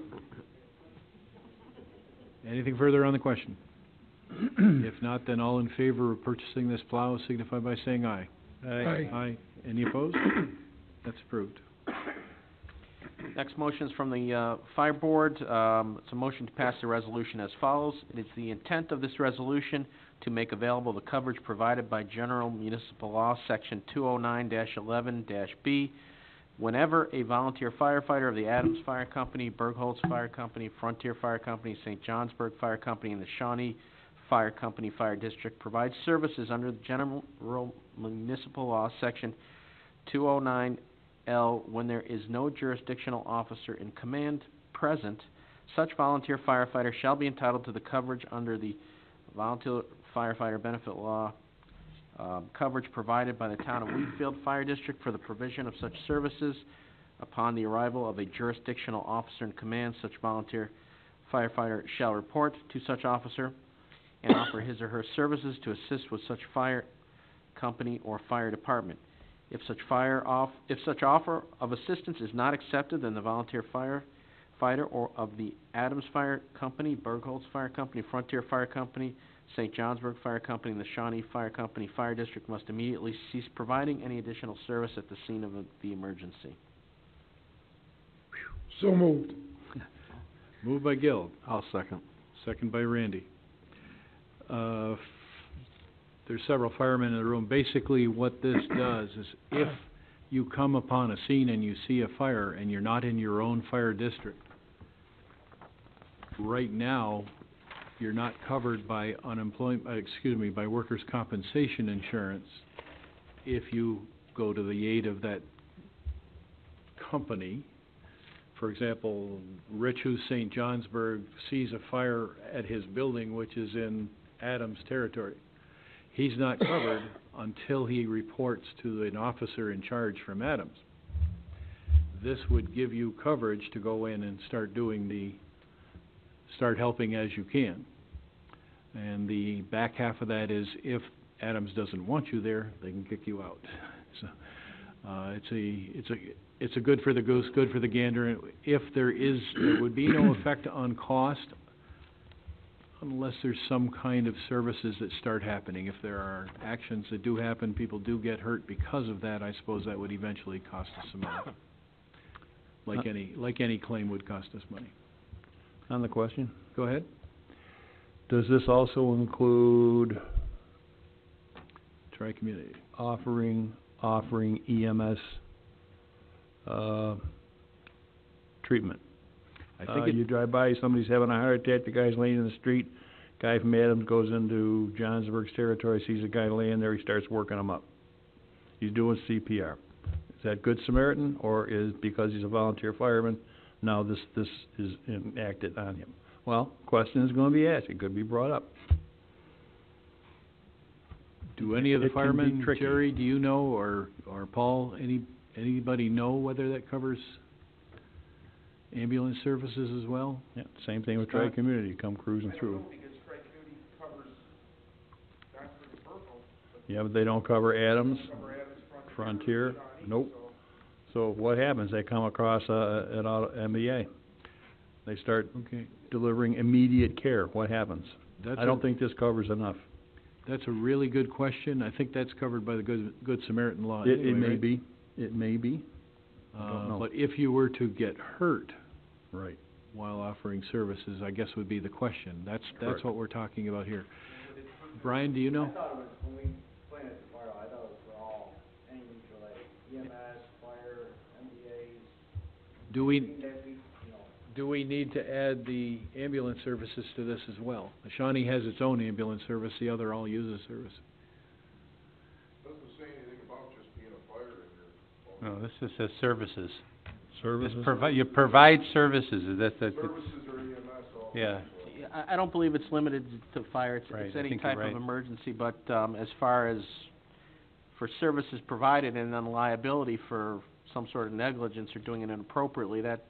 Anything further on the question? If not, then all in favor of purchasing this plow signify by saying aye. Aye. Aye. Any opposed? That's approved. Next motion is from the Fire Board. It's a motion to pass the resolution as follows. It is the intent of this resolution to make available the coverage provided by General Municipal Law, Section 209-11-B, whenever a volunteer firefighter of the Adams Fire Company, Bergholz Fire Company, Frontier Fire Company, St. Johnsburg Fire Company, and the Shawnee Fire Company Fire District provides services under the General Municipal Law, Section 209L, when there is no jurisdictional officer in command present, such volunteer firefighter shall be entitled to the coverage under the Volunteer Firefighter Benefit Law, coverage provided by the Town of Wheatfield Fire District for the provision of such services. Upon the arrival of a jurisdictional officer in command, such volunteer firefighter shall report to such officer and offer his or her services to assist with such fire company or fire department. If such offer of assistance is not accepted, then the volunteer firefighter or of the Adams Fire Company, Bergholz Fire Company, Frontier Fire Company, St. Johnsburg Fire Company, and the Shawnee Fire Company Fire District must immediately cease providing any additional service at the scene of the emergency. So moved. Moved by Gil, I'll second. second by Randy. There's several firemen in the room. Basically, what this does is if you come upon a scene and you see a fire and you're not in your own fire district, right now, you're not covered by by workers' compensation insurance if you go to the aid of that company. For example, Rich, who's St. Johnsburg, sees a fire at his building, which is in Adams territory. he's not covered until he reports to an officer in charge from Adams. This would give you coverage to go in and start helping as you can. And the back half of that is if Adams doesn't want you there, they can kick you out. So, it's a good for the goose, good for the gander. If there would be no effect on cost unless there's some kind of services that start happening. If there are actions that do happen, people do get hurt because of that, I suppose that would eventually cost us some money. Like any claim would cost us money. On the question, Go ahead. does this also include Tri-community. offering EMS, treatment? I think You drive by, somebody's having a heart attack, the guy's laying in the street, guy from Adams goes into Johnsburg's territory, sees a guy laying there, he starts working him up. He's doing CPR. Is that Good Samaritan, or is, because he's a volunteer fireman, now this is enacted on him? Well, question is gonna be asked, it could be brought up. Do any of the It can be firemen, tricky. Jerry, do you know, or Paul, anybody know whether that covers ambulance services as well? Yeah, same thing with Scott? Tri-Community, come cruising through. Because Tri-Community covers Johnsburg and Burkeville, Yeah, but they don't cover Adams, cover Adams, Frontier, Shawnee, nope. So what happens? They come across an MEA. They start Okay. delivering immediate care. What happens? I don't think this covers enough. That's a really good question. I think that's covered by the Good Samaritan law It anyway, may right? be, it may be. I don't know. But if you were to get hurt Right. while offering services, I guess would be the question. That's Correct. what we're talking about here. Brian, do you know? I thought it was, when we went at the fire, I thought it was for all, anything related, EMS, fire, MDAs, Do we, anything that we, you know, do we need to add the ambulance services to this as well? Shawnee has its own ambulance service, the other all uses service. doesn't say anything about just being a fire in No, this just says services. Services? You provide services, Services or EMS also. yeah. I don't believe it's limited to fire, it's Right, I any think you're type of right. emergency, but, as far as for services provided and then liability for some sort of negligence or doing it inappropriately, that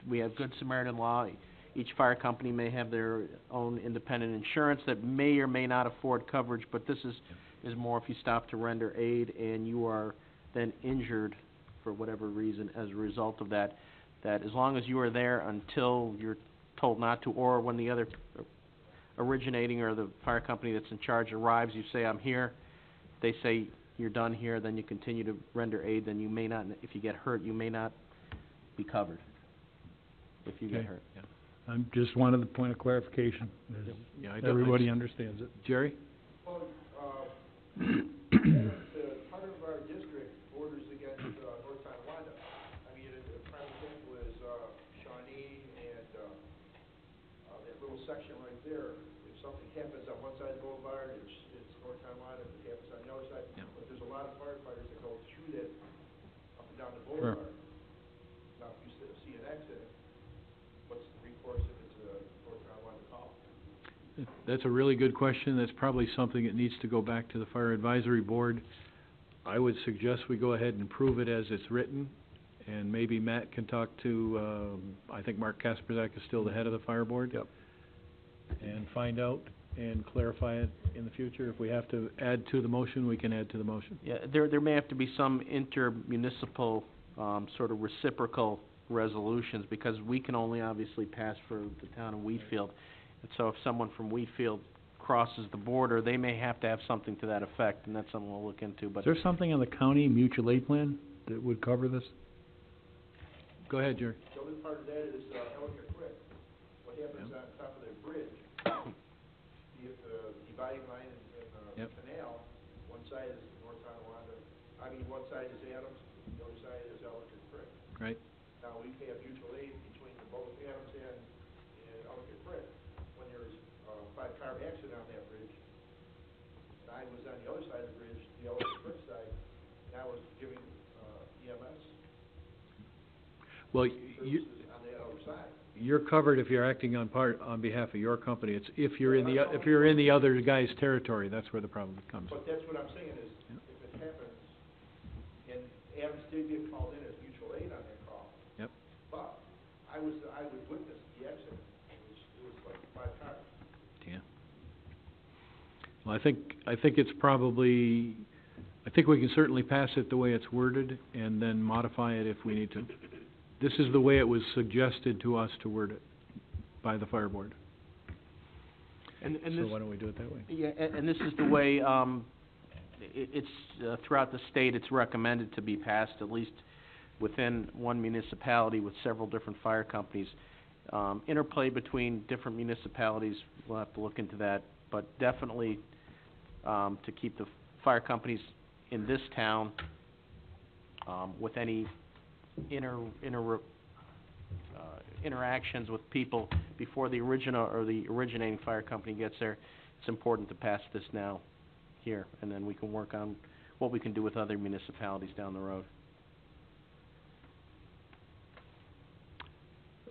we have Good Samaritan law. Each fire company may have their own independent insurance that may or may not afford coverage, but this is more if you stop to render aid and you are then injured for whatever reason as a result of that, that as long as you are there until you're told not to, or when the other originating or the fire company that's in charge arrives, you say, I'm here, they say you're done here, then you continue to render aid, then you may not, if you get hurt, you may not be covered if you get Okay. hurt. Yeah. I'm just wanted the point of clarification. Yeah, I don't- Everybody understands it. Jerry? well, the part of our district borders against, North Tonawanda. I mean, a prime example is, Shawnee and, that little section right there. If something happens on one side of the boulevard, it's North Tonawanda, if it happens on the other side. Yeah. But there's a lot of firefighters that go through that, up and down the boulevard. Now, if you see an accident, what's the recourse if it's a North Tonawanda call? That's a really good question. That's probably something that needs to go back to the Fire Advisory Board. I would suggest we go ahead and prove it as it's written, and maybe Matt can talk to, I think Mark Kasperzak is still the head of the Fire Board. Yep. And find out and clarify it in the future. If we have to add to the motion, we can add to the motion. Yeah, there may have to be some intermunicipal, sort of reciprocal resolutions, because we can only obviously pass for the town of Wheatfield. And so if someone from Wheatfield crosses the border, they may have to have something to that effect, and that's something we'll look into, Is but. there something in the county mutual aid plan that would cover this? Go ahead, Jerry. The other part of that is, Ellicott Creek. What happens on top of that bridge, the dividing line in the Yep. canal, one side is North Tonawanda, one side is Adams, the other side is Ellicott Creek. Right. Now, we have mutual aid between both Adams and Ellicott Creek. When there's a 5-car accident on that bridge, and I was on the other side of the bridge, the Ellicott Creek side, and I was giving, EMS Well, you, services on the other side. you're covered if you're acting on behalf of your company. It's if you're in the other guy's territory, that's where the problem comes. But that's what I'm saying is, if it happens, and Adams did get called in as mutual aid on that call. Yep. But I would witness the accident. It was like 5 cars. Yeah. Well, I think it's probably, I think we can certainly pass it the way it's worded and then modify it if we need to. This is the way it was suggested to us to word it by the fire board. And So this, why don't we do it that way? yeah, and this is the way, it's, throughout the state, it's recommended to be passed, at least within one municipality with several different fire companies. Interplay between different municipalities, we'll have to look into that, but definitely, to keep the fire companies in this town, with any interactions with people before the originating fire company gets there, it's important to pass this now here, and then we can work on what we can do with other municipalities down the road.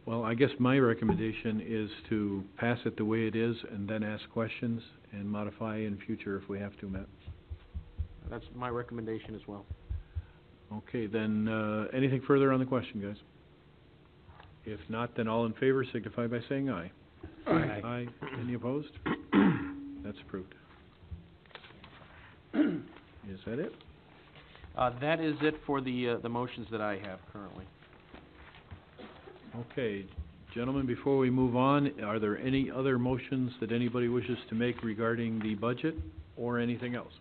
Well, I guess my recommendation is to pass it the way it is and then ask questions and modify in future if we have to, Matt. That's my recommendation as well. Okay, then, anything further on the question, guys? If not, then all in favor signify by saying aye. Aye. Aye. Any opposed? That's approved. Is that it? That is it for the motions that I have currently. Okay, gentlemen, before we move on, are there any other motions that anybody wishes to make regarding the budget or anything else?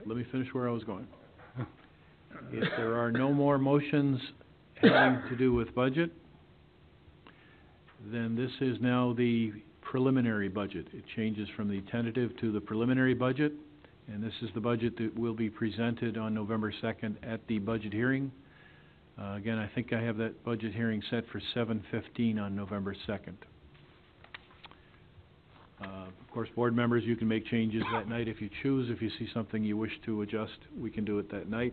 Let me finish where I was going. If there are no more motions having to do with budget, then this is now the preliminary budget. It changes from the tentative to the preliminary budget, and this is the budget that will be presented on November 2nd at the budget hearing. Again, I think I have that budget hearing set for 7:15 on November 2nd. Of course, board members, you can make changes that night if you choose. If you see something you wish to adjust, we can do it that night.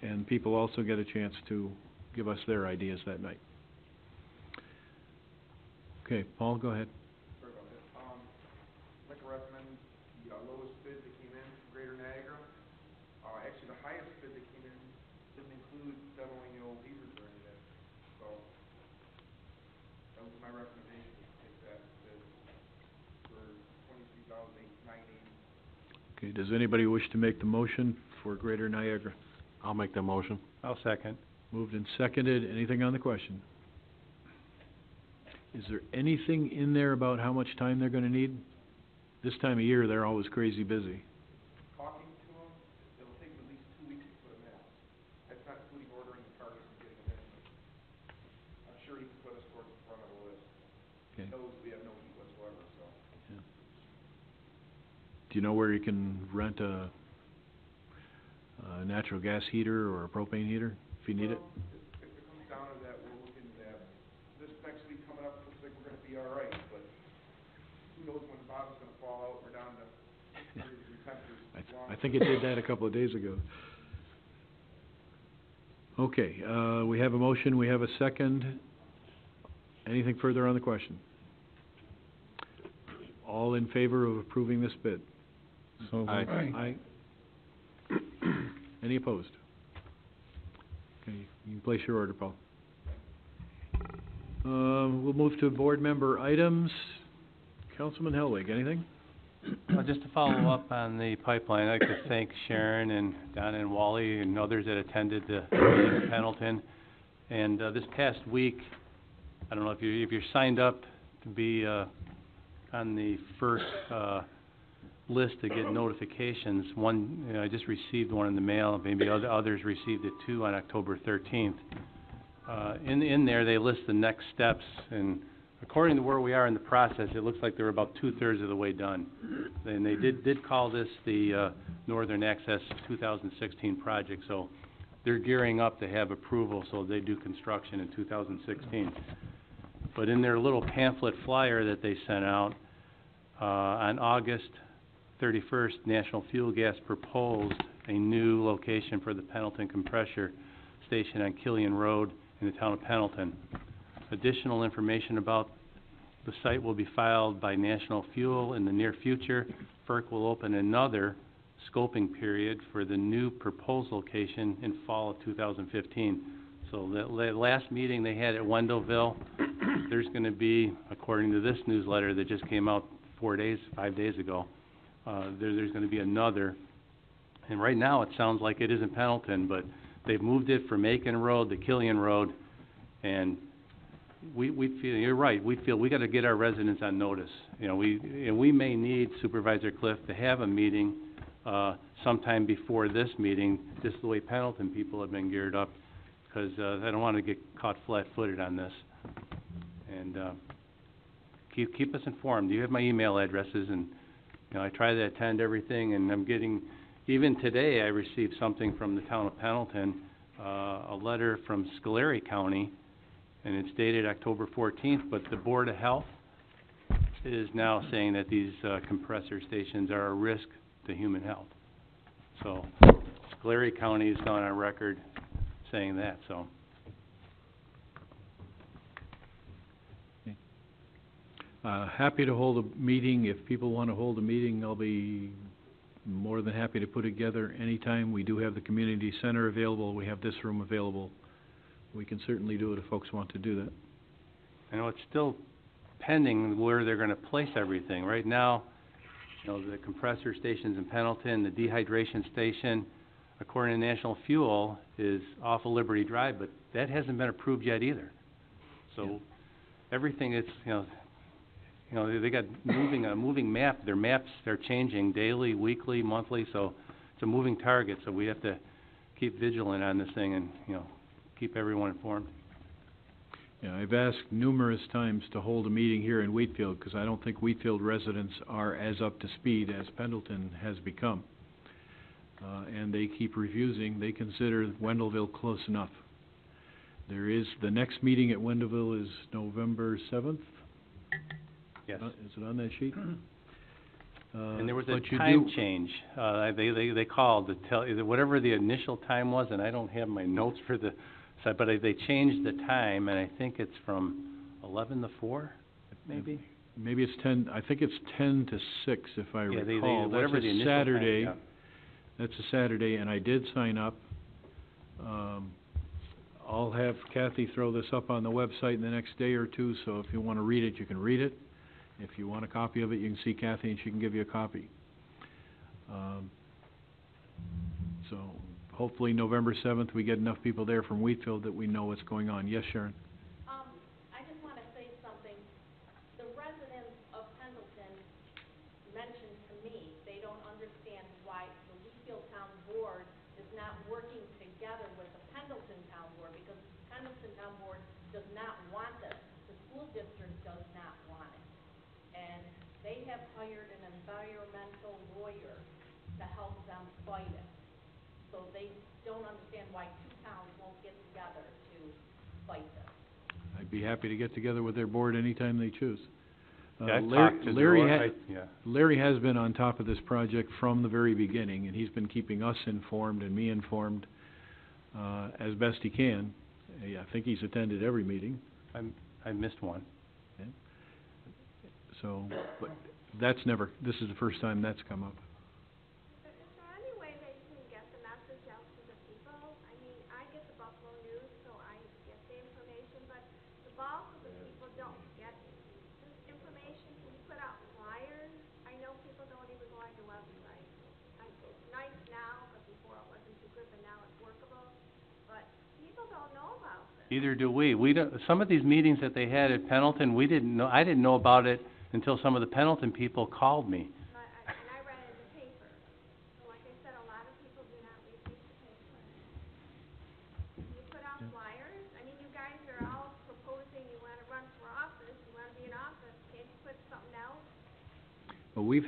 And people also get a chance to give us their ideas that night. Okay, Paul, go ahead. Sorry about that. I'd like to recommend the lowest bid that came in from Greater Niagara. Actually, the highest bid that came in didn't include demoing the old heaters or anything. So, that was my recommendation, to take that bid for $23,980. Okay, does anybody wish to make the motion for Greater Niagara? I'll make that motion. I'll second. Moved and seconded. Anything on the question? Is there anything in there about how much time they're gonna need? This time of year, they're always crazy busy. Talking to them, it'll take them at least 2 weeks to put them in. That's not including ordering the parts and getting them in. I'm sure he can put us towards the front of the list. Okay. He knows we have no heat whatsoever, so. Do you know where you can rent a natural gas heater or a propane heater if you need it? If it comes down to that, we're looking at, this next week coming up, looks like we're gonna be all right, but who knows when the bottom's gonna fall out, we're down to 60 degree temperatures. I think it did that a couple of days ago. Okay, we have a motion, we have a second. Anything further on the question? All in favor of approving this bid? So Aye. Aye. Any opposed? Okay, you can place your order, Paul. We'll move to board member items. Councilman Hellwig, anything? Just to follow up on the pipeline, I'd like to thank Sharon and Donna and Wally and others that attended the meeting in Pendleton. And, this past week, I don't know if you're signed up to be, on the first, list to get notifications. One, I just received one in the mail, maybe others received it too on October 13th. In there, they list the next steps, and according to where we are in the process, it looks like they're about 2/3 of the way done. And they did call this the, Northern Access 2016 project, so they're gearing up to have approval, so they do construction in 2016. But in their little pamphlet flyer that they sent out, on August 31st, National Fuel Gas proposed a new location for the Pendleton compressor station on Killian Road in the town of Pendleton. Additional information about the site will be filed by National Fuel in the near future. FERC will open another scoping period for the new proposed location in fall of 2015. So the last meeting they had at Wendellville, there's gonna be, according to this newsletter that just came out 5 days ago, there's gonna be another. And right now, it sounds like it is in Pendleton, but they've moved it from Aiken Road to Killian Road, and we feel, you're right, we feel we gotta get our residents on notice. You know, we may need Supervisor Cliff to have a meeting, sometime before this meeting, just the way Pendleton people have been geared up, because, I don't wanna get caught flat-footed on this. And, keep us informed. You have my email addresses, and, you know, I try to attend everything, and I'm getting, even today, I received something from the town of Pendleton, a letter from Schoharie County, and it's dated October 14th, but the Board of Health is now saying that these, compressor stations are a risk to human health. So, Schoharie County has gone on record saying that, so. Happy to hold a meeting. If people want to hold a meeting, I'll be more than happy to put it together anytime. We do have the community center available. We have this room available. We can certainly do it if folks want to do that. I know it's still pending where they're gonna place everything. Right now, you know, the compressor stations in Pendleton, the dehydration station, according to National Fuel, is off of Liberty Drive, but that hasn't been approved yet either. So, everything is, you know, they got a moving map. Their maps are changing daily, weekly, monthly, so it's a moving target, so we have to keep vigilant on this thing and, you know, keep everyone informed. Yeah, I've asked numerous times to hold a meeting here in Wheatfield, because I don't think Wheatfield residents are as up to speed as Pendleton has become. And they keep refusing. They consider Wendellville close enough. The next meeting at Wendellville is November 7th? Yes. Is it on that sheet? And there was a time change. They called to tell, whatever the initial time was, and I don't have my notes for the, but they changed the time, and I think it's from 11 to 4, maybe? Maybe it's 10, I think it's 10 to 6, if I recall. Whatever the initial Saturday. time, That's a Saturday, and I did sign up. I'll have Kathy throw this up on the website in the next day or two, so if you want to read it, you can read it. If you want a copy of it, you can see Kathy, and she can give you a copy. So hopefully November 7th, we get enough people there from Wheatfield that we know what's going on. Yes, Sharon? I just want to say something. The residents of Pendleton mentioned to me, they don't understand why the Wheatfield Town Board is not working together with the Pendleton Town Board, because the Pendleton Town Board does not want this. The school district does not want it. And they have hired an environmental lawyer to help them fight it. So they don't understand why two towns won't get together to fight this. I'd be happy to get together with their board anytime they choose. Yeah, I've talked to Laura. Larry has been on top of this project from the very beginning, and he's been keeping us informed and me informed as best he can. I think he's attended every meeting. I missed one. Okay. So, but this is the first time that's come up. Is there any way they can get the message out to the people? I mean, I get the Buffalo News, so I get the information, but the bulk of the people don't get this information. Can you put out flyers? I know people don't even go on your website. It's nice now, but before it wasn't too good, but now it's workable. But people don't know about this. Neither do we. Some of these meetings that they had at Pendleton, I didn't know about it until some of the Pendleton people called me. And I read it in the paper. So like I said, a lot of people do not read the paper. You put out flyers? I mean, you guys are all proposing you want to run for office, you want to be in office. Can't you put something else? Well, you're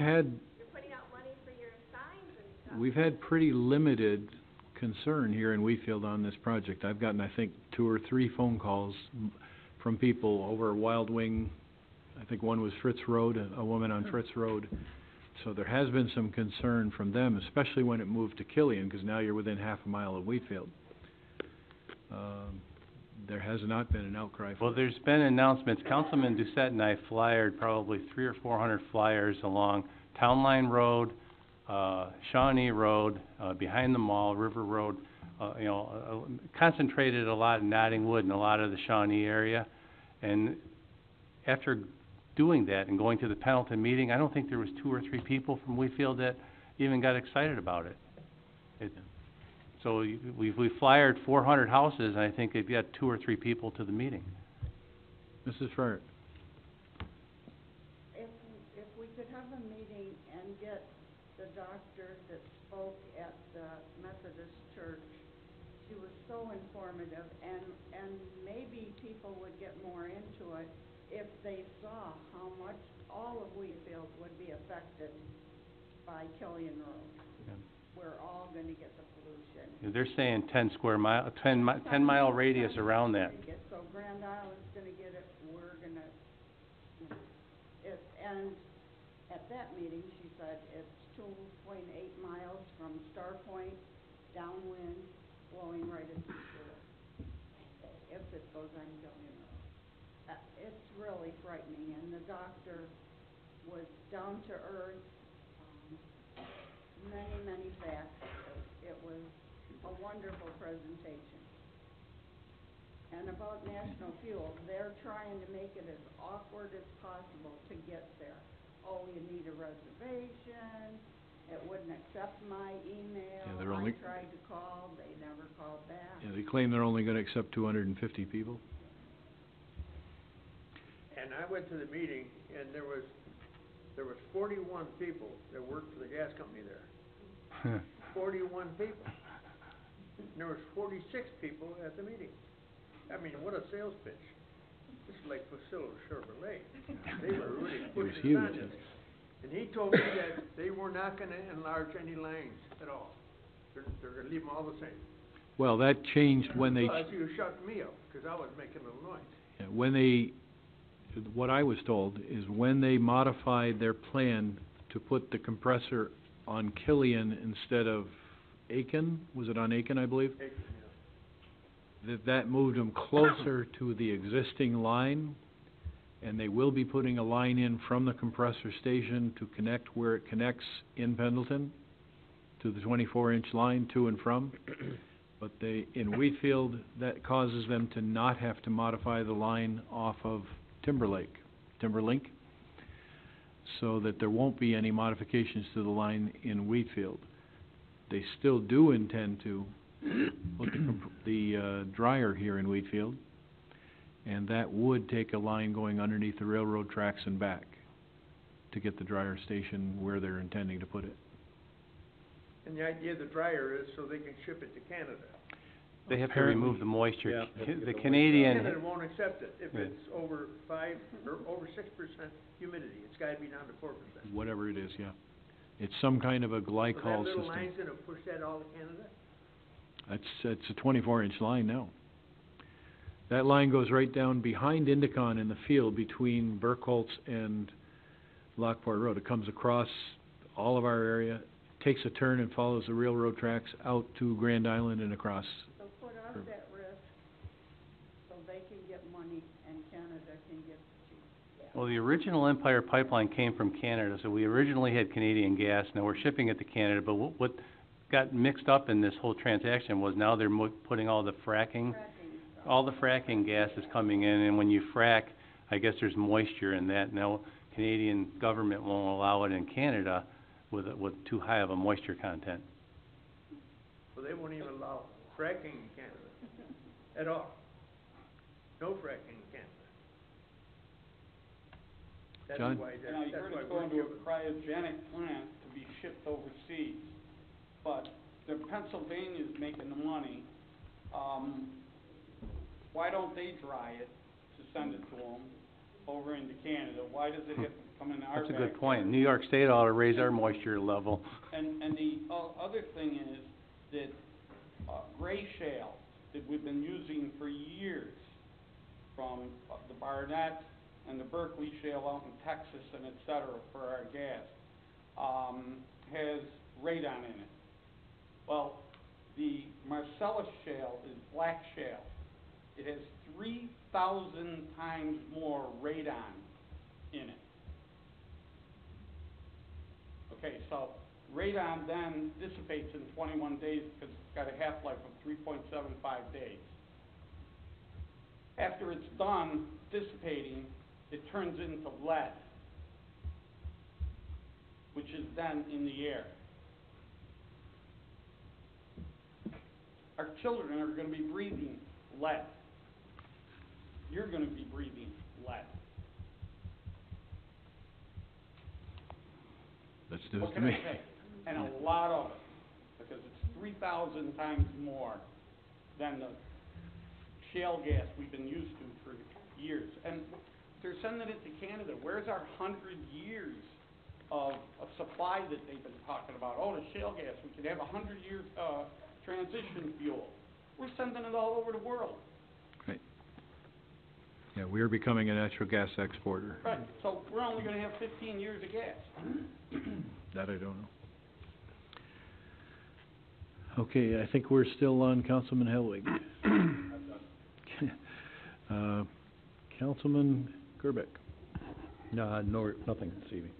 putting out money for your signs and stuff. we've had pretty limited concern here in Wheatfield on this project. I've gotten, I think, 2 or 3 phone calls from people over Wild Wing. I think one was Fritz Road, a woman on Fritz Road, So there has been some concern from them, especially when it moved to Killian, because now you're within half a mile of Wheatfield. There has not been an outcry for Well, there's been announcements. Councilman Doucette and I flyered probably 300 or 400 flyers along Town Line Road, Shawnee Road, behind the mall, River Road, concentrated a lot in Nottingwood and a lot of the Shawnee area. And after doing that and going to the Pendleton meeting, I don't think there was 2 or 3 people from Wheatfield that even got excited about it. So we flyered 400 houses, and I think it got 2 or 3 people to the meeting. Mrs. Frert. If we could have a meeting and get the doctor that spoke at the Methodist Church, she was so informative, and maybe people would get more into it if they saw how much all of Wheatfield would be affected by Killian Road. Yeah. We're all gonna get the pollution. They're saying 10 mile radius around that. So Grand Island's gonna get it, we're gonna, and at that meeting, she said it's 2.8 miles from Star Point, downwind, blowing right into the school, if it goes on Killian Road. It's really frightening, and the doctor was down to earth, many facts. It was a wonderful presentation. And about National Fuel, they're trying to make it as awkward as possible to get there. Oh, you need a reservation, it wouldn't accept my email, Yeah, they're only- I tried to call, they never called back. Yeah, they claim they're only gonna accept 250 people. And I went to the meeting, and there was 41 people that worked for the gas company there. 41 people. And there was 46 people at the meeting. I mean, what a sales pitch. This is like Facility Chevrolet. They were really pushing it on this. And he told me that they were not gonna enlarge any lanes at all. They're gonna leave them all the same. Well, that changed when they... Plus, you shut me up, because I was making a little noise. What I was told is when they modified their plan to put the compressor on Killian instead of Aiken, was it on Aiken, I believe? Aiken, yeah. That moved them closer to the existing line, and they will be putting a line in from the compressor station to connect where it connects in Pendleton to the 24-inch line to and from. But in Wheatfield, that causes them to not have to modify the line off of Timberlink, so that there won't be any modifications to the line in Wheatfield. They still do intend to put the dryer here in Wheatfield, and that would take a line going underneath the railroad tracks and back to get the dryer station where they're intending to put it. And the idea of the dryer is so they can ship it to Canada. They have to remove the moisture. Yeah. The Canadian... Canada won't accept it if it's over 5 or over 6% humidity. It's gotta be down to 4%. Whatever it is, yeah. It's some kind of a So glycol that little system. line's gonna push that all to Canada? It's a 24-inch line now. That line goes right down behind Indicon in the field between Burkholtz and Lockport Road. It comes across all of our area, takes a turn and follows the railroad tracks out to Grand Island and across. So put us at risk, so they can get money and Canada can get cheap. Well, the original Empire Pipeline came from Canada, so we originally had Canadian gas. Now we're shipping it to Canada, but what got mixed up in this whole transaction was now they're putting all the fracking gas is coming in, and when you frack, I guess there's moisture in that. Now, Canadian government won't allow it in Canada with too high of a moisture content. So they won't even allow fracking in Canada at all. No fracking in Canada. That's John? why And I heard it's going to a cryogenic plant to be shipped overseas, but Pennsylvania's making the money. Why don't they dry it to send it to them over into Canada? Why does it have to come in our That's a good backyard? point. New York State ought to raise our moisture level. And the other thing is that gray shale that we've been using for years from the Barnett and the Berkeley shale out in Texas and et cetera for our gas, has radon in it. Well, the Marcellus shale is black shale. It has 3,000 times more radon in it. Okay, so radon then dissipates in 21 days because it's got a half-life of 3.75 days. After it's done dissipating, it turns into lead, which is then in the air. Our children are going to be breathing lead. You're going to be breathing lead. That's news What to can I me. say? And a lot of it, because it's 3,000 times more than the shale gas we've been used to for years. And they're sending it to Canada. Where's our 100 years of supply that they've been talking about? Oh, the shale gas, we could have 100 years transition fuel. We're sending it all over the world. Right. Yeah, we are becoming a natural gas exporter. Right, so we're only going to have 15 years of gas. That I don't know. Okay, I think we're still on Councilman Helwig. Councilman Gerbeck. No, nothing this evening.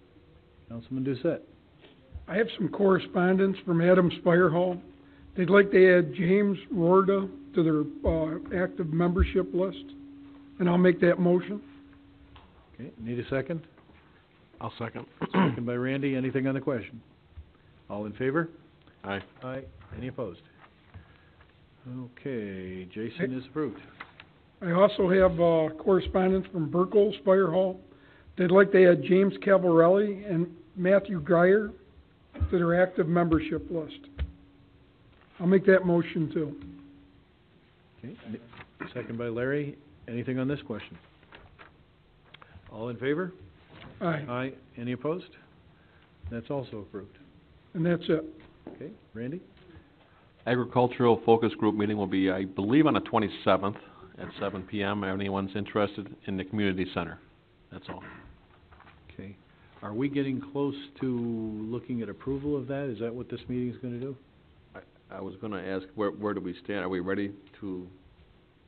Councilman Doucette. I have some correspondence from Adams Fire Hall. They'd like to add James Rorda to their active membership list, and I'll make that motion. Okay, need a second? I'll second. Second by Randy. Anything on the question? All in favor? Aye. Aye. Any opposed? Okay, Jason is approved. I also have correspondence from Burkles Fire Hall. They'd like to add James Cavarelli and Matthew Geyer to their active membership list. I'll make that motion too. Okay, second by Larry. Anything on this question? All in favor? Aye. Aye. Any opposed? That's also approved. And that's it. Okay, Randy? Agricultural focus group meeting will be, I believe, on the 27th at 7 p.m. Anyone's interested in the community center. That's all. Okay. Are we getting close to looking at approval of that? Is that what this meeting is going to do? I was going to ask, where do we stand? Are we ready to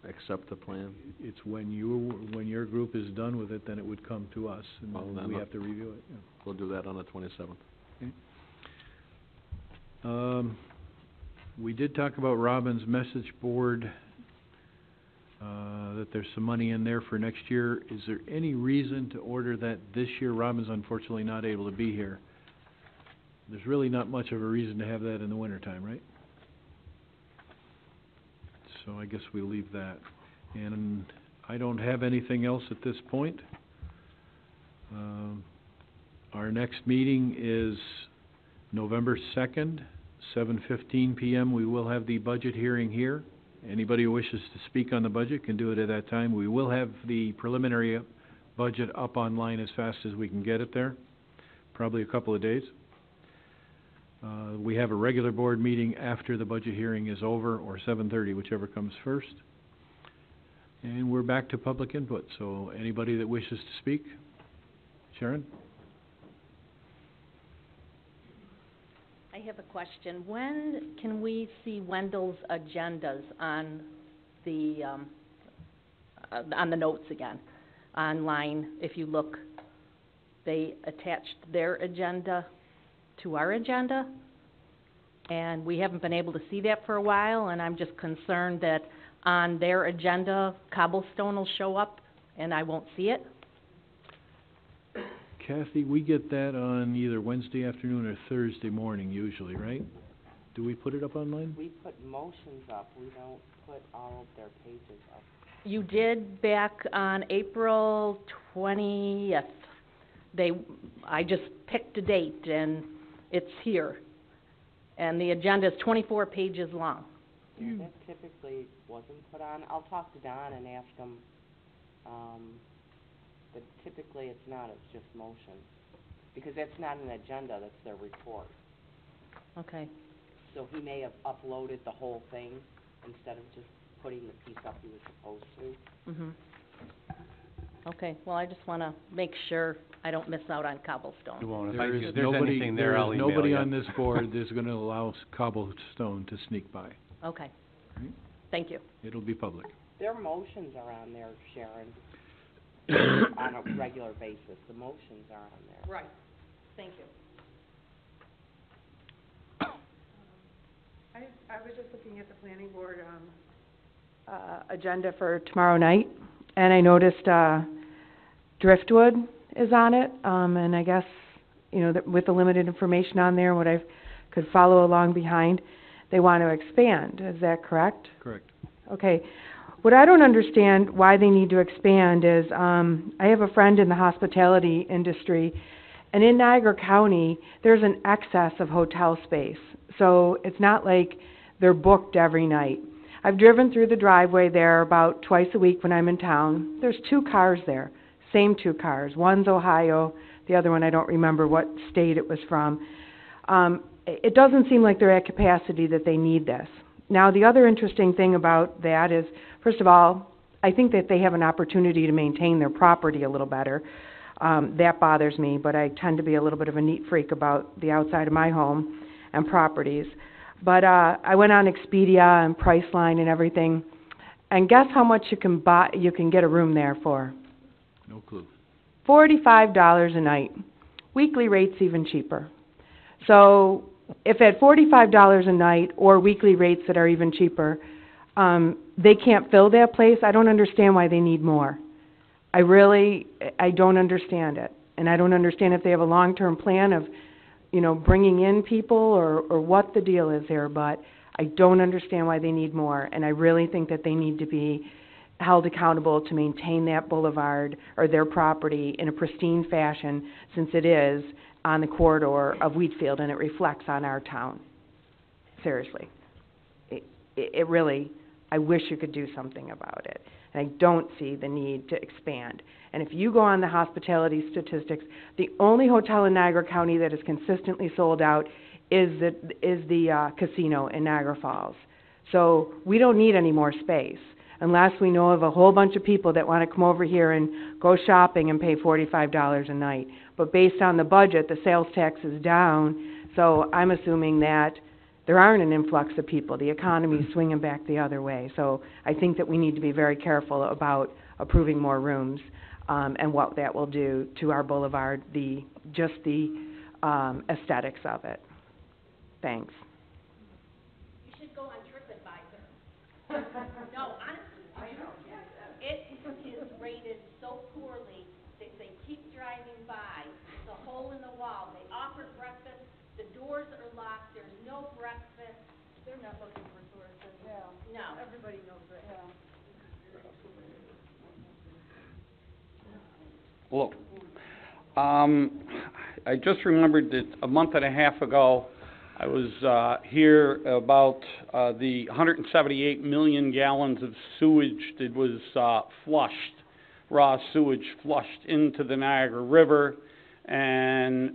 accept the plan? It's when your group is done with it, then it would come to us, and Well, then then we I'll- have to review it. Yeah. We'll do that on the 27th. We did talk about Robin's message board, that there's some money in there for next year. Is there any reason to order that this year? Robin's unfortunately not able to be here. There's really not much of a reason to have that in the wintertime, right? So I guess we'll leave that. And I don't have anything else at this point. Our next meeting is November 2nd, 7:15 p.m. We will have the budget hearing here. Anybody who wishes to speak on the budget can do it at that time. We will have the preliminary budget up online as fast as we can get it there, probably a couple of days. We have a regular board meeting after the budget hearing is over, or 7:30, whichever comes first. And we're back to public input, so anybody that wishes to speak? Sharon? I have a question. When can we see Wendell's agendas on the notes again? Online, if you look, they attached their agenda to our agenda, and we haven't been able to see that for a while, and I'm just concerned that on their agenda, Cobblestone will show up, and I won't see it. Kathy, we get that on either Wednesday afternoon or Thursday morning usually, right? Do we put it up online? We put motions up, we don't put all of their pages up. You did back on April 20th. I just picked a date, and it's here. And the agenda is 24 pages long. Yeah, that typically wasn't put on. I'll talk to Don and ask him, but typically it's not, it's just motions. Because that's not an agenda, that's their report. Okay. So he may have uploaded the whole thing instead of just putting the piece up he was supposed to. Mm-hmm. Okay, well, I just wanna make sure I don't miss out on cobblestone. You won't. If There is if there's nobody, anything there, there I'll is email nobody you. on this board that's gonna allow cobblestone to sneak by. Okay. Right. Thank you. It'll be public. Their motions are on there, Sharon, on a regular basis. The motions are on there. Right. Thank you. I was just looking at the planning board, agenda for tomorrow night, and I noticed, driftwood is on it, and I guess, you know, that with the limited information on there, what I could follow along behind, they want to expand, is that correct? Correct. Okay. What I don't understand why they need to expand is, I have a friend in the hospitality industry, and in Niagara County, there's an excess of hotel space. So it's not like they're booked every night. I've driven through the driveway there about twice a week when I'm in town. There's 2 cars there, same 2 cars. One's Ohio, the other one I don't remember what state it was from. It doesn't seem like they're at capacity that they need this. Now, the other interesting thing about that is, first of all, I think that they have an opportunity to maintain their property a little better. That bothers me, but I tend to be a little bit of a neat freak about the outside of my home and properties. But I went on Expedia and Priceline and everything, and guess how much you can get a room there for? No clue. $45 a night. Weekly rates even cheaper. So if at $45 a night or weekly rates that are even cheaper, they can't fill that place, I don't understand why they need more. I don't understand it. And I don't understand if they have a long-term plan of, you know, bringing in people or what the deal is here, but I don't understand why they need more. And I really think that they need to be held accountable to maintain that boulevard or their property in a pristine fashion, since it is on the corridor of Wheatfield and it reflects on our town. Seriously. It really, I wish you could do something about it. And I don't see the need to expand. And if you go on the hospitality statistics, the only hotel in Niagara County that is consistently sold out is the casino in Niagara Falls. So we don't need any more space unless we know of a whole bunch of people that want to come over here and go shopping and pay $45 a night. But based on the budget, the sales tax is down, so I'm assuming that there aren't an influx of people. The economy is swinging back the other way. So I think that we need to be very careful about approving more rooms, and what that will do to our boulevard, the aesthetics of it. Thanks. You should go on TripAdvisor. No, honestly, it is rated so poorly that they keep driving by. It's a hole in the wall. They offer breakfast. The doors are locked. There's no breakfast. They're not looking for tourists. Yeah. No. Everybody knows that. Yeah. Look, I just remembered that a month and a half ago, I was here about the 178 million gallons of sewage that was flushed, raw sewage flushed into the Niagara River, and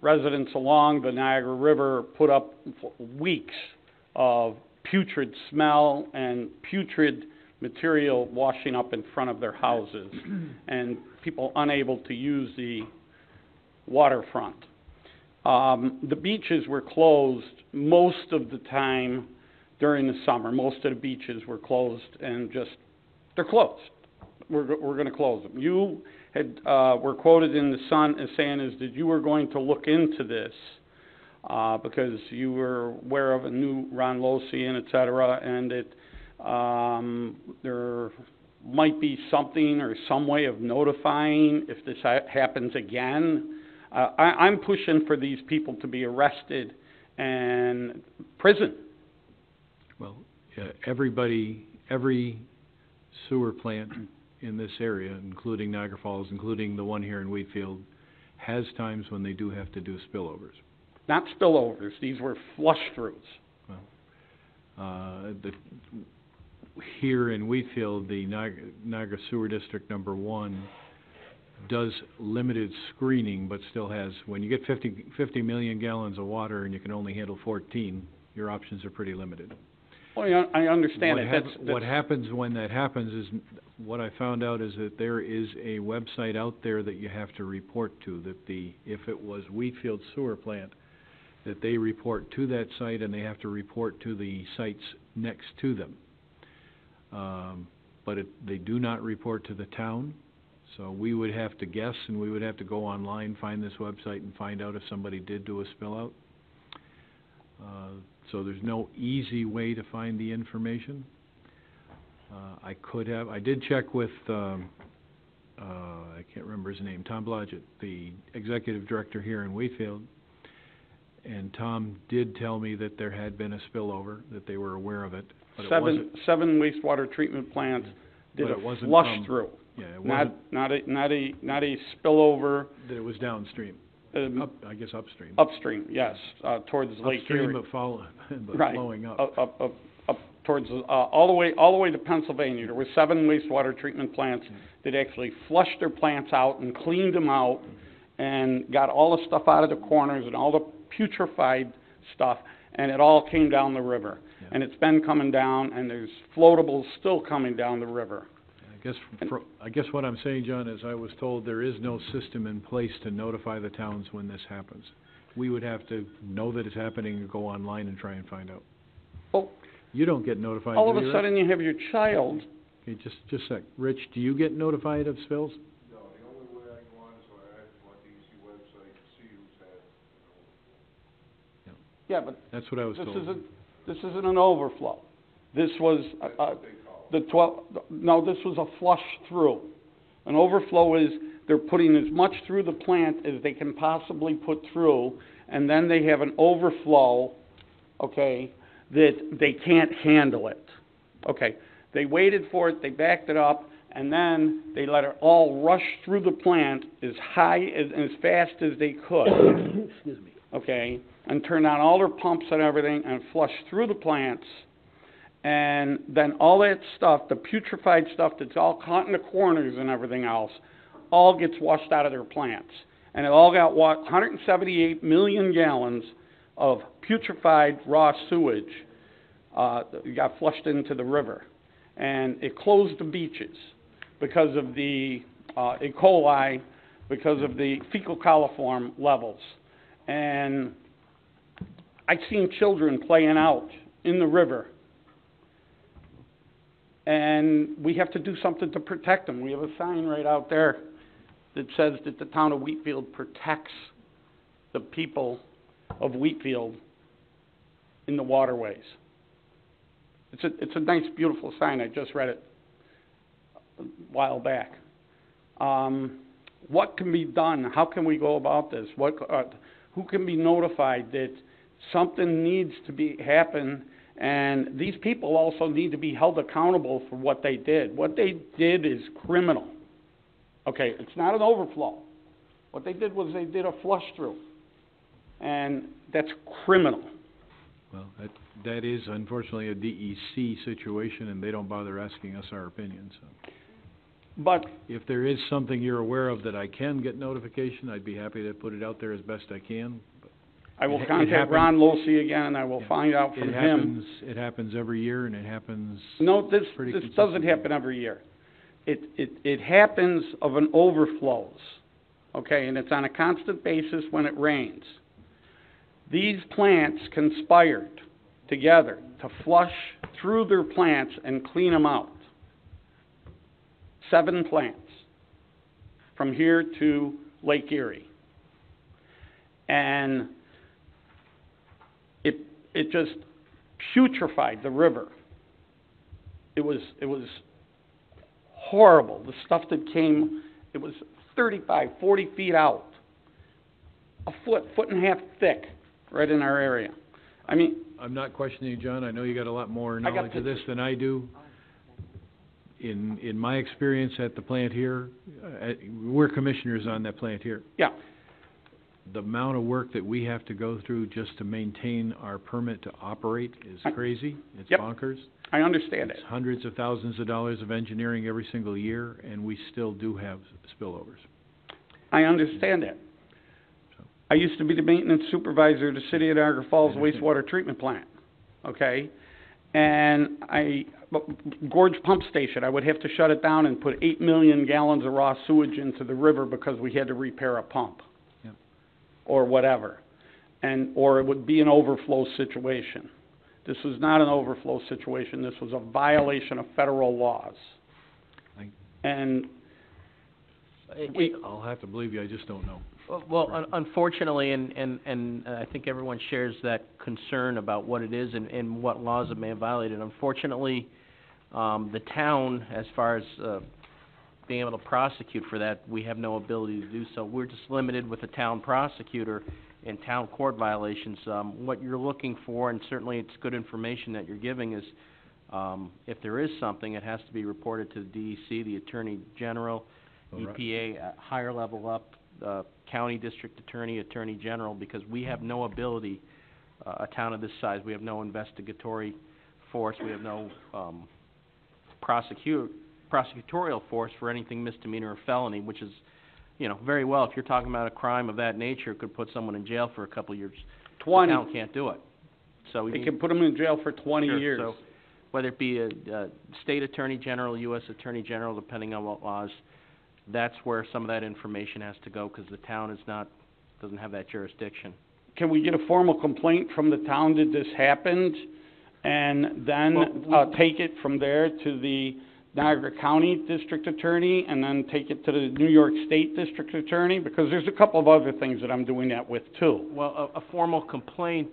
residents along the Niagara River put up weeks of putrid smell and putrid material washing up in front of their houses, and people unable to use the waterfront. The beaches were closed most of the time during the summer. Most of the beaches were closed and they're closed. We're going to close them. You had were quoted in the Sun as saying that you were going to look into this because you were aware of a new Ron Losian, et cetera, and that there might be something or some way of notifying if this happens again. I'm pushing for these people to be arrested and prison. Well, every sewer plant in this area, including Niagara Falls, including the one here in Wheatfield, has times when they do have to do spillovers. Not spillovers, these were flush-throughs. Well, here in Wheatfield, the Niagara Sewer District number 1 does limited screening, but still has, when you get 50 million gallons of water and you can only handle 14, your options are pretty limited. Oh, yeah, I understand it. What happens when that happens is, what I found out is that there is a website out there that you have to report to, that if it was Wheatfield sewer plant, that they report to that site and they have to report to the sites next to them. But they do not report to the town, so we would have to guess, and we would have to go online, find this website, and find out if somebody did do a spill out. So there's no easy way to find the information. I did check with, I can't remember his name, Tom Blodgett, the executive director here in Wheatfield, and Tom did tell me that there had been a spillover, that they were aware of it. But Seven wastewater treatment plants did a flush through. Yeah, it wasn't. Not a spillover. That it was downstream. I guess upstream. Upstream, yes, towards Lake Erie. Upstream, but right. flowing up. Up towards, all the way to Pennsylvania. There were 7 wastewater treatment plants that actually flushed their plants out and cleaned them out and got all the stuff out of the corners and all the putrefied stuff, and it all came down the river. Yeah. And it's been coming down, and there's floatables still coming down the river. I guess what I'm saying, John, is I was told there is no system in place to notify the towns when this happens. We would have to know that it's happening and go online and try and find out. Well, you don't get notified. All of a sudden you have your child. Okay, just a sec. Rich, do you get notified of spills? No, the only way I go on is I have to go on the EC website to see who's had. Yeah, but that's what I was told. This isn't an overflow. This was this was a flush through. An overflow is they're putting as much through the plant as they can possibly put through, and then they have an overflow, okay, that they can't handle it. Okay, they waited for it, they backed it up, and then they let it all rush through the plant as high and as fast as they could. Excuse me. Okay, and turn on all their pumps and everything and flush through the plants. And then all that stuff, the putrefied stuff that's all caught in the corners and everything else, all gets washed out of their plants. And it all got 178 million gallons of putrefied raw sewage got flushed into the river. And it closed the beaches because of the E. coli, because of the fecal coliform levels. And I've seen children playing out in the river. And we have to do something to protect them. We have a sign right out there that says that the town of Wheatfield protects the people of Wheatfield in the waterways. It's a nice, beautiful sign. I just read it a while back. What can be done? How can we go about this? Who can be notified that something needs to happen? And these people also need to be held accountable for what they did. What they did is criminal. Okay, it's not an overflow. What they did was they did a flush through. And that's criminal. Well, that is unfortunately a DEC situation, and they don't bother asking us our opinion. So, but if there is something you're aware of that I can get notification, I'd be happy to put it out there as best I can. But I will contact Ron Losey again, and I will find out from him. It happens every year, and it happens. No, this doesn't happen every year. It happens of an overflows, okay, and it's on a constant basis when it rains. These plants conspired together to flush through their plants and clean them out. 7 plants from here to Lake Erie. And it just putrefied the river. It was horrible. The stuff that came, it was 35, 40 feet out, a foot and a half thick, right in our area. I mean, I'm not questioning you, John. I know you got a lot more knowledge of this than I do. In my experience at the plant here, we're commissioners on that plant here. Yeah. The amount of work that we have to go through just to maintain our permit to operate is crazy. It's bonkers. I understand it's hundreds of thousands of dollars of engineering every single year, and we still do have spillovers. I understand that. I used to be the maintenance supervisor of the City of Niagara Falls wastewater treatment plant, okay? And Gorge Pump Station, I would have to shut it down and put 8 million gallons of raw sewage into the river because we had to repair a pump. Yep. Or whatever. Or it would be an overflow situation. This was not an overflow situation. This was a violation of federal laws. And I'll have to believe you, I just don't know. Well, unfortunately, and I think everyone shares that concern about what it is and what laws it may have violated. Unfortunately, the town, as far as being able to prosecute for that, we have no ability to do so. We're just limited with a town prosecutor in town court violations. What you're looking for, and certainly it's good information that you're giving, is if there is something, it has to be reported to the DEC, the Attorney General, EPA, higher level up, county district attorney, attorney general, because we have no ability, a town of this size, we have no investigatory force, we have no prosecutorial force for anything misdemeanor or felony, which is, very well, if you're talking about a crime of that nature, it could put someone in jail for a couple of years. 20. The town can't do it. So They can put them in jail for 20 years. So whether it be a state attorney general, U.S. attorney general, depending on what laws, that's where some of that information has to go, because the town doesn't have that jurisdiction. Can we get a formal complaint from the town that this happened, and then take it from there to the Niagara County District Attorney, and then take it to the New York State District Attorney? Because there's a couple of other things that I'm doing that with, too. Well, a formal complaint,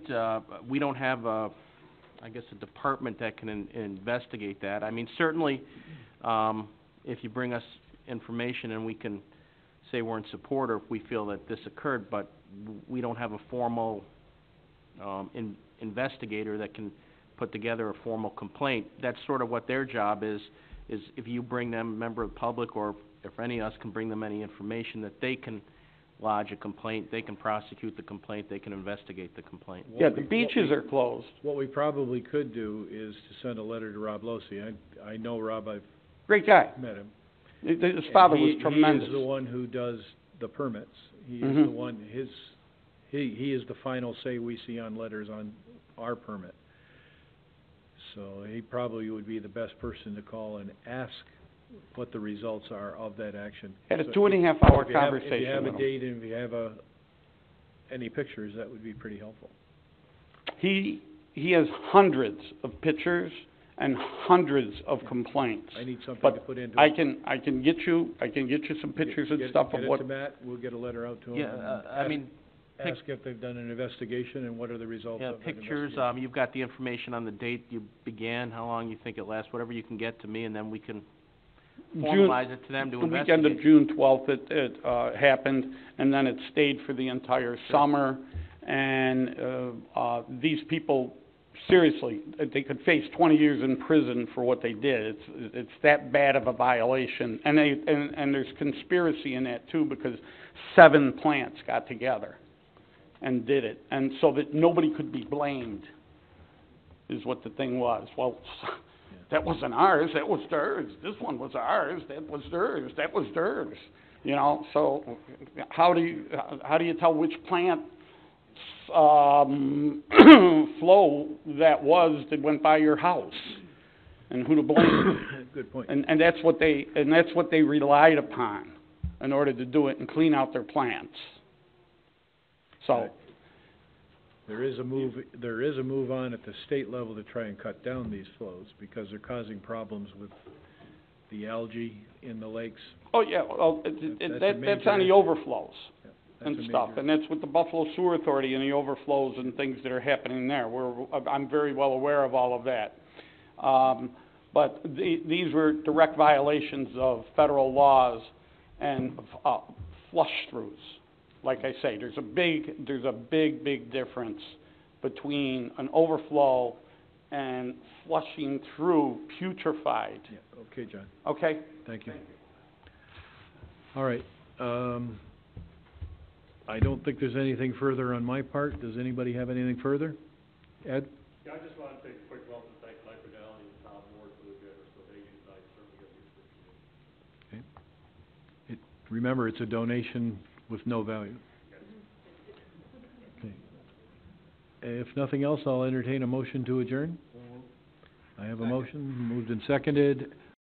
we don't have a department that can investigate that. I mean, certainly, if you bring us information and we can say we're in support, or if we feel that this occurred, but we don't have a formal investigator that can put together a formal complaint. That's sort of what their job is if you bring them, a member of the public, or if any of us can bring them any information, that they can lodge a complaint, they can prosecute the complaint, they can investigate the complaint. Yeah, the beaches are closed. What we probably could do is to send a letter to Rob Losey. I know Rob, I've great guy. Met him. His father was tremendous. He is the one who does the permits. He is Mhm. the one, he is the final say we see on letters on our permit. So he probably would be the best person to call and ask what the results are of that action. Had a So 2.5-hour if you have- conversation If you have with a him. date and if you have any pictures, that would be pretty helpful. He has hundreds of pictures and hundreds of complaints. I need something But to put into it. I can get you some pictures and stuff of what. Get it to Matt, we'll get a letter out to him. Yeah, and ask if they've done an investigation and what are the results of that pictures, investigation. you've got the information on the date you began, how long you think it lasts, whatever you can get to me, and then we can formalize it to them to investigate. The weekend of June 12th, it happened, and then it stayed for the entire summer. And these people, seriously, they could face 20 years in prison for what they did. It's that bad of a violation. And there's conspiracy in that too, because 7 plants got together and did it, and so that nobody could be blamed, is what the thing was. Well, that wasn't ours, that was theirs. This one was ours, that was theirs, that was theirs. So how do you tell which plant flow that went by your house, and who to blame? Good point. And that's what they relied upon in order to do it and clean out their plants. So There is a move on at the state level to try and cut down these flows because they're causing problems with the algae in the lakes. Oh, yeah, well, that's on the overflows and stuff, and that's with the Buffalo Sewer Authority and the overflows and things that are happening there. I'm very well aware of all of that. But these were direct violations of federal laws and flush-throughs. Like I say, there's a big difference between an overflow and flushing through putrefied. Yeah, okay, John. Okay? Thank you. All right, I don't think there's anything further on my part. Does anybody have anything further? Ed? Yeah, I just want to take a quick moment to thank Mike Fidelity and Tom Ward for the generous donation tonight. Certainly get the appreciation. Okay. Remember, it's a donation with no value. Okay. If nothing else, I'll entertain a motion to adjourn. I have a motion, moved and seconded.